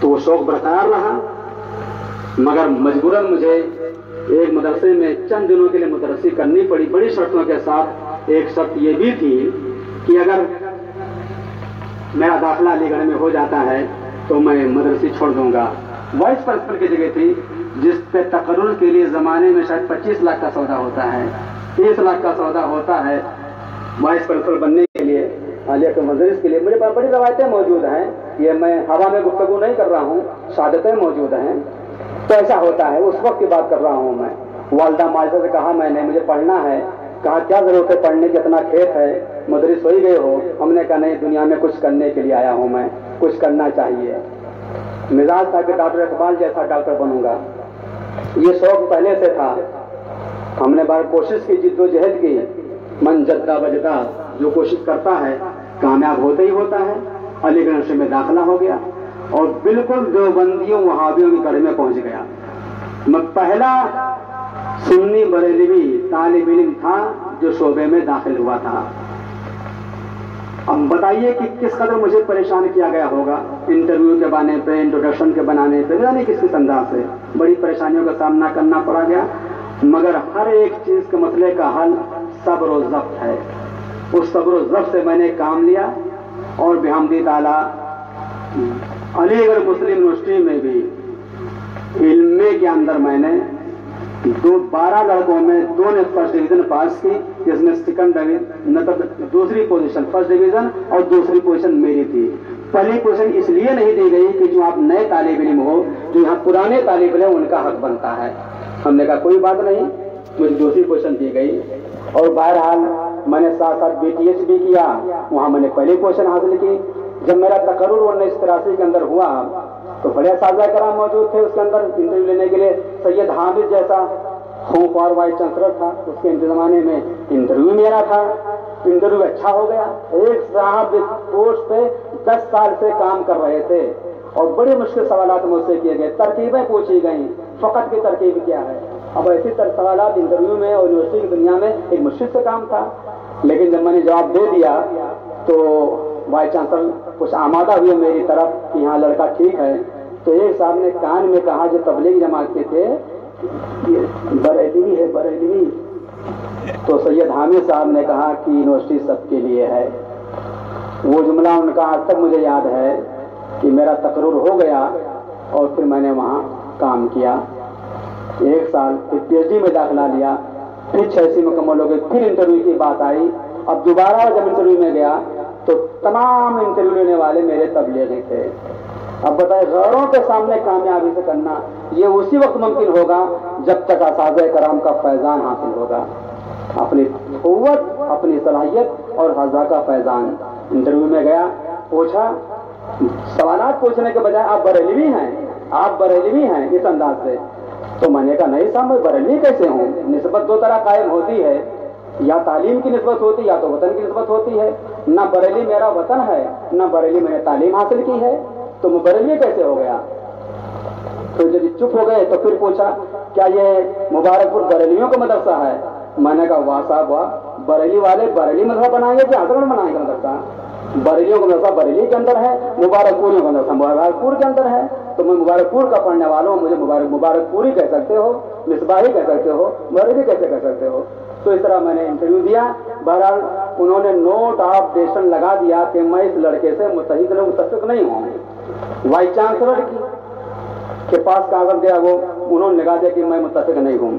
تو وہ شوق برقرار رہا، مگر مجبوراً مجھے ایک مدرسے میں چند دنوں کے لیے مدرسی کرنی پڑی، بڑی شرطوں کے ساتھ۔ ایک شرط یہ بھی تھی کہ اگر میرا داخلہ علی گڑھ میں ہو جاتا ہے تو میں مدرسی چھوڑ دوں گا۔ وائس پرنسپل کی جگہ تھی جس پہ تقرر کے لیے زمانے میں شاید 25 لاکھ کا سودا ہوتا ہے، 30 لاکھ کا سودا ہوتا ہے وائس پرنسپل بننے کے لیے، عالیہ کے مدرس کے لیے۔ میرے پاس بڑی روایتیں موجود ہیں، یہ میں ہوا میں گفتگو نہیں کر رہا ہوں، شہادتیں موجود ہیں۔ تو ایسا ہوتا ہے، اس وقت کی بات کر رہا ہوں میں۔ والدہ ماجدہ سے کہا میں نے مجھے پڑھنا ہے، کہا کیا ضرورت ہے پڑھنے کی، اتنا کھیت ہے، مدرس ہو ہی گئے ہو۔ ہم نے کہا نہیں، دنیا میں کچھ کرنے کے لیے آیا ہوں، میں کچھ کرنا چاہیے۔ مزاج تھا کہ ڈاکٹر اقبال جیسا ڈاکٹر بنوں گا، یہ شوق پہلے سے تھا۔ ہم نے بار کوشش کی، جد و جہد کی، من جدہ بجدہ، جو کوشش کرتا ہے کامیاب ہوتا ہی ہوتا ہے۔ علی گڑھ یونیورسٹی میں داخلہ ہو گیا اور بالکل دیوبندیوں وہابیوں کی کڑی میں پہنچ گیا۔ میں پہلا سنی بریلوی طالب علم تھا جو شعبے میں داخل ہوا تھا۔ اب بتائیے کہ کس قدر مجھے پریشان کیا گیا ہوگا، انٹرویو کے بنانے پہ، انٹروڈکشن کے بنانے پہ، نہیں کس کس انداز سے بڑی پریشانیوں کا سامنا کرنا پڑا گیا، مگر ہر ایک چیز کے مسئلے کا حل صبر و ضبط ہے۔ اس صبر و ضبط سے میں نے کام لیا اور بحمد تعالیٰ علی گڑھ مسلم یونیورسٹی میں بھی علم کے اندر میں نے 12 لڑکوں میں 2 نے فرسٹ ڈویژن پاس کی، جس میں سیکنڈ دوسری پوزیشن، فرسٹ ڈویژن اور دوسری پوزیشن میری تھی۔ پہلی پوزیشن اس لیے نہیں دی گئی کہ جو آپ نئے طالب علم ہو، جو یہاں پرانے طالب علم ان کا حق بنتا ہے۔ ہم نے کہا کوئی بات نہیں، مجھے دوسری پوزیشن دی گئی، اور بہرحال میں نے ساتھ ساتھ BTH بھی کیا، وہاں میں نے پہلی پوزیشن حاصل کی۔ جب میرا تقرر 1983 کے اندر ہوا تو بڑے اساتذہ کرام موجود تھے اس کے اندر انٹرویو لینے کے لیے۔ سید حامد جیسا خوفوار وائس چانسلر تھا، اس کے زمانے میں انٹرویو میرا تھا، انٹرویو اچھا ہو گیا۔ ایک صاحب پوسٹ پہ 10 سال سے کام کر رہے تھے اور بڑے مشکل سوالات مجھ سے کیے گئے، ترکیبیں پوچھی گئیں، فقط کی ترکیب کیا ہے۔ اب ایسی سوالات انٹرویو میں اور یونیورسٹی کی دنیا میں ایک مشکل سے کام تھا، لیکن جب میں نے جواب دے دیا تو وائس چانسلر کچھ آمادہ ہوئے میری طرف کہ یہاں لڑکا ٹھیک ہے۔ تو ایک صاحب نے کان میں کہا جو تبلیغ جماعت کے تھے، بریلوی ہے بریلوی، تو سید حامد صاحب نے کہا کہ یونیورسٹی سب کے لیے ہے۔ وہ جملہ ان کا آج تک مجھے یاد ہے کہ میرا تقرر ہو گیا اور پھر میں نے وہاں کام کیا 1 سال، پھر PhD میں داخلہ لیا، پھر 86 مکمل ہو گئے، پھر انٹرویو کی بات آئی۔ اب دوبارہ جب انٹرویو میں گیا تو تمام انٹرویو لینے والے میرے تبلیغی تھے۔ اب بتائیں غیروں کے سامنے کامیابی سے کرنا یہ اسی وقت ممکن ہوگا جب تک اساتذہ کرام کا فیضان حاصل ہوگا، اپنی قوت، اپنی صلاحیت اور حضا کا فیضان۔ انٹرویو میں گیا، پوچھا، سوالات پوچھنے کے بجائے آپ بریلوی ہیں، آپ بریلوی ہیں، اس انداز سے۔ تو میں نے کہا نہیں صاحب میں بریلوی کیسے ہوں؟ نسبت 2 طرح قائم ہوتی ہے، یا تعلیم کی نسبت ہوتی ہے یا تو وطن کی نسبت ہوتی ہے۔ نہ بریلی میرا وطن ہے، نہ بریلی میں نے تعلیم حاصل کی ہے، تو میں بریلی کیسے ہو گیا؟ تو جب چپ ہو گئے تو پھر پوچھا کیا یہ مبارک پور بریلیوں کا مدرسہ ہے؟ میں نے کہا واہ صاحب واہ، بریلی والے بریلی مدرسہ بنائیں گے کہ حضرت بنائیں گے مدرسہ؟ بریلیوں کا مدرسہ بریلی کے اندر ہے، مبارک پوریوں کا مدرسہ مبارک پور کے اندر ہے، تو میں مبارک پور کا پڑھنے والا ہوں، مجھے مبارک پوری کہہ سکتے ہو، مصباحی کہہ سکتے ہو، بریلی کیسے کہہ سکتے ہو؟ تو اس طرح میں نے انٹرویو دیا۔ بہرحال انہوں نے نوٹ آف ڈیشن لگا دیا کہ میں اس لڑکے سے متفق نہیں ہوں۔ وائس چانسلر کے پاس کاغذ گیا، وہ انہوں نے لگا دیا کہ میں متفق نہیں ہوں۔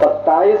27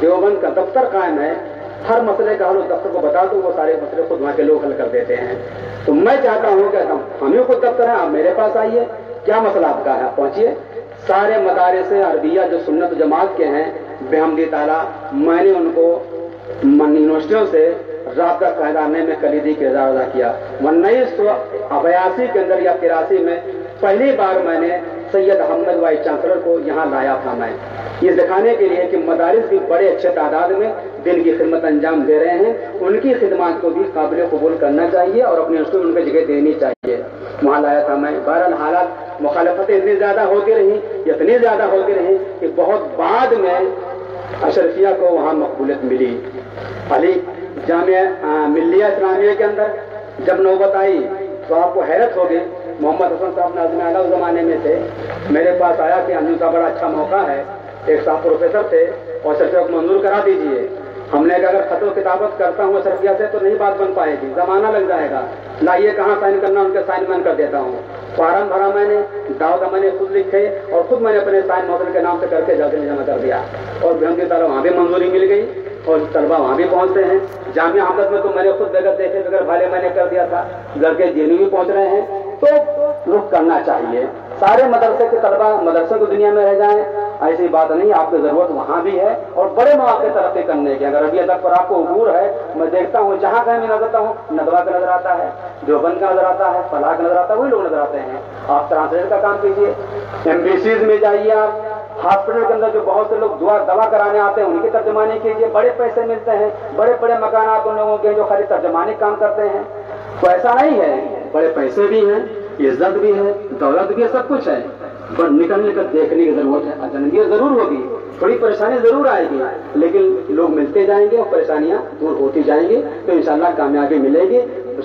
دیوبند کا دفتر قائم ہے، ہر مسئلے کا حل اس دفتر کو بتا دو، وہ سارے مسئلے خود وہاں کے لوگ حل کر دیتے ہیں۔ تو میں چاہتا ہوں کہ ہمیں خود دفتر ہے، آپ میرے پاس آئیے، کیا مسئلہ آپ کا ہے آپ پہنچیے۔ سارے مدارس عربیہ جو سنت جماعت کے ہیں بحمدی تعالیٰ، میں نے ان کو یونیورسٹیوں سے رابطہ قائدانے میں کلیدی کردار ادا کیا۔ 1982 کے اندر یا 83 میں پہلی بار میں نے سید احمد وائس چانسلر کو یہاں لایا تھا، میں یہ دکھانے کے لیے کہ مدارس بھی بڑے اچھے تعداد میں دن کی خدمت انجام دے رہے ہیں، ان کی خدمات کو بھی قابل قبول کرنا چاہیے اور اپنے انسٹیٹیوٹ ان کو جگہ دینی چاہیے، وہاں لایا تھا میں۔ بہرحال حالات مخالفتیں اتنی زیادہ ہوتی رہیں کہ بہت بعد میں اشرفیہ کو وہاں مقبولیت ملی۔ علی جامعہ ملیہ اسلامیہ کے اندر جب نوبت آئی تو آپ کو حیرت ہوگی، محمد حسن صاحب ناظم اعلیٰ اس زمانے میں تھے، میرے پاس آیا کہ انجم کا بڑا اچھا موقع ہے، ایک صاحب پروفیسر تھے اور اشرفیہ کو منظور کرا دیجئے۔ ہم نے کہا اگر خط و کتابت کرتا ہوں اشرفیہ سے تو نہیں بات بن پائے گی، زمانہ لگ جائے گا، لائیے کہاں سائن کرنا، ان کے سائن میں کر دیتا ہوں۔ فارم بھرا میں نے، دعوت میں نے خود لکھے اور خود میں نے اپنے سائن محترم کے نام سے کر کے جا کے جمع کر دیا، اور بحمدی تعالیٰ وہاں بھی منظوری مل گئی اور طلبہ وہاں بھی پہنچتے ہیں۔ جامعہ حمدت میں تو میں نے خود بغیر دیکھے بغیر بھالے میں نے کر دیا تھا، گھر کے جینو بھی پہنچ رہے ہیں، تو رخ کرنا چاہیے۔ سارے مدرسے کے طلبہ مدرسے کو دنیا میں رہ جائیں ایسی بات نہیں، آپ کی ضرورت وہاں بھی ہے اور بڑے مواقع ترقی کرنے کے۔ اگر ابھی ادب پر آپ کو عبور ہے، میں دیکھتا ہوں جہاں کہیں میں نظر آتا ہوں، ندوہ کا نظر آتا ہے، دیوبند کا نظر آتا ہے، فلاح کا نظر آتا ہے، وہی لوگ نظر آتے ہیں۔ آپ ٹرانسلیٹ کا کام کیجیے، ایمبیسیز میں جائیے، آپ ہاسپٹل کے اندر جو بہت سے لوگ دوا کرانے آتے ہیں ان کی ترجمانی کیجیے، بڑے پیسے ملتے ہیں، بڑے بڑے مکانات ان لوگوں کے جو خالی ترجمانی کام کرتے ہیں۔ تو ایسا نہیں ہے، بڑے پیسے بھی ہیں، عزت بھی ہے، دولت بھی ہے، سب کچھ ہے، پر نکل کر دیکھنے کی ضرورت ہے۔ اجنبی ضرور ہوگی، تھوڑی پریشانی ضرور آئے گی، لیکن لوگ ملتے جائیں گے اور پریشانیاں دور ہوتی جائیں گی تو انشاءاللہ کامیابی ملے گی۔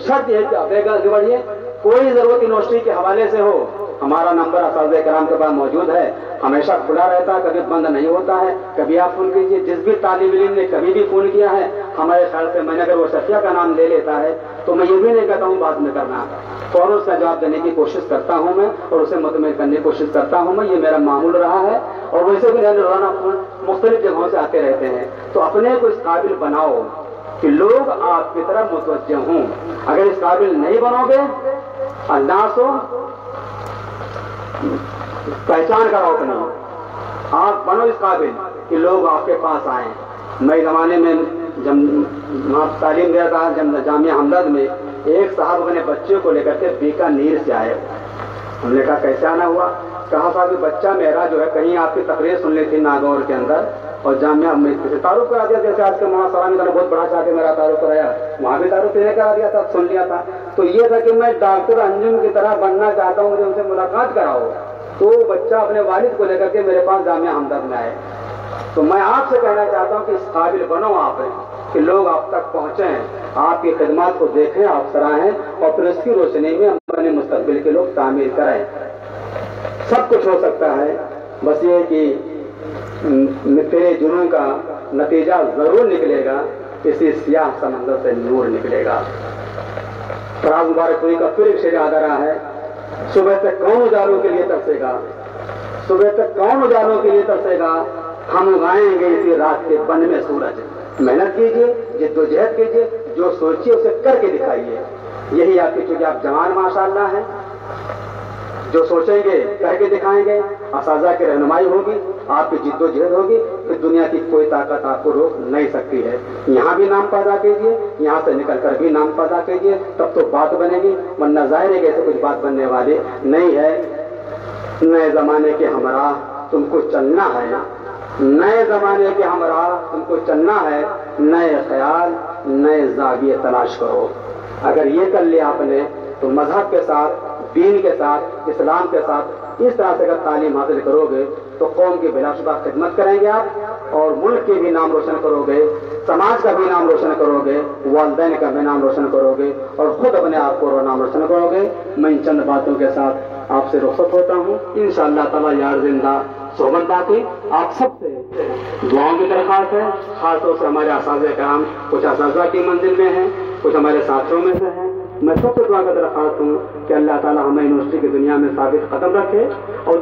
شرط یہ ہے کہ آگے بڑھیے، کوئی ضرورت یونیورسٹی کے حوالے سے ہو، ہمارا نمبر اساتذہ کرام کے پاس موجود ہے، ہمیشہ کھلا رہتا ہے، کبھی بند نہیں ہوتا ہے، کبھی آپ فون کیجیے۔ جس بھی طالب علم نے کبھی بھی فون کیا ہے ہمارے خیال سے، میں نے اگر وہ اشرفیہ کا نام لے لیتا ہے تو میں یہ بھی نہیں کہتا ہوں بعد میں کرنا، فوراً اس کا جواب دینے کی کوشش کرتا ہوں میں اور اسے مطمئن کرنے کی کوشش کرتا ہوں میں، یہ میرا معمول رہا ہے۔ اور ویسے بھی روزانہ فون مختلف جگہوں سے آتے رہتے ہیں، تو اپنے کو اس قابل بناؤ کہ لوگ آپ کی طرف متوجہ ہوں۔ اگر اس قابل نہیں بنو گے، اللہ سو پہچان کرو اپنی، آپ بنو اس قابل کہ لوگ آپ کے پاس آئیں۔ میں زمانے میں جب تعلیم دیا تھا جامعہ ہمدرد میں، ایک صاحب اپنے بچے کو لے کر کے بیکانیر سے آئے، ہم نے کہا کیسے آنا ہوا؟ کہا صاحب بچہ میرا جو ہے کہیں آپ کی تقریر سن لی تھی ناگور کے اندر اور جامعہ میں تعارف کرا دیا، جیسے آج کے مولانا سلامی نے بہت بڑا چاہ کے میرا تعارف کرایا، وہاں بھی تعارف دینے کرا دیا تھا، سن لیا تھا۔ تو یہ تھا کہ میں ڈاکٹر انجم کی طرح بننا چاہتا ہوں، مجھے ان سے ملاقات کراؤ۔ تو بچہ اپنے والد کو لے کر کے میرے پاس جامعہ ہمدرد میں آئے۔ تو میں آپ سے کہنا چاہتا ہوں کہ اس قابل بنو آپ کہ لوگ آپ تک پہنچیں، آپ کی خدمات کو دیکھیں، آپ سراہیں اور پھر اس کی روشنی میں اپنے مستقبل کے لوگ تعمیر کریں۔ سب کچھ ہو سکتا ہے، بس یہ کہ تیرے جنون کا نتیجہ ضرور نکلے گا، اسی سیاہ سمندر سے نور نکلے گا۔ فراز مبارک پوری کا پھر ایک شعر یاد آ رہا ہے، صبح تک کون اجالوں کے لیے ترسے گا، صبح تک کون اجالوں کے لیے ترسے گا، ہم اگائیں گے اسی رات کے بن میں سورج۔ محنت کیجیے، جد و جہد کیجیے، جو سوچیے اسے کر کے دکھائیے، یہی آپ کی، چونکہ آپ جوان ماشاءاللہ ہیں، جو سوچیں گے کر کے دکھائیں گے، اساتذہ کی رہنمائی ہوگی، آپ کی جد و جہد ہوگی، پھر دنیا کی کوئی طاقت آپ کو روک نہیں سکتی ہے۔ یہاں بھی نام پیدا کیجیے، یہاں سے نکل کر بھی نام پیدا کیجیے، تب تو بات بنے گی، ورنہ ظاہر ہے کہ ایسے کچھ بات بننے والی نہیں ہے۔ نئے زمانے کے ہمراہ تم کو چلنا ہے، نئے زمانے کے ہمراہ تم کو چلنا ہے، نئے خیال نئے زاویے تلاش کرو۔ اگر یہ کر لیا آپ نے تو مذہب کے ساتھ، دین کے ساتھ، اسلام کے ساتھ اس طرح سے اگر تعلیم حاصل کرو گے تو قوم کی بلا شبہ خدمت کریں گے آپ، اور ملک کے بھی نام روشن کرو گے، سماج کا بھی نام روشن کرو گے، والدین کا بھی نام روشن کرو گے اور خود اپنے آپ کو نام روشن کرو گے۔ میں ان چند باتوں کے ساتھ آپ سے رخصت ہوتا ہوں، انشاءاللہ تعالی یار زندہ صحبت باقی۔ آپ سب سے دعاؤں کی درخواست ہے، خاص طور سے ہمارے اساتذہ کرام، کچھ اساتذہ کی منزل میں ہیں، کچھ ہمارے ساتھیوں میں سے ہیں، میں سب سے دعا کا درخواست ہوں کہ اللہ تعالی ہمیں یونیورسٹی کی دنیا میں ثابت قدم رکھے اور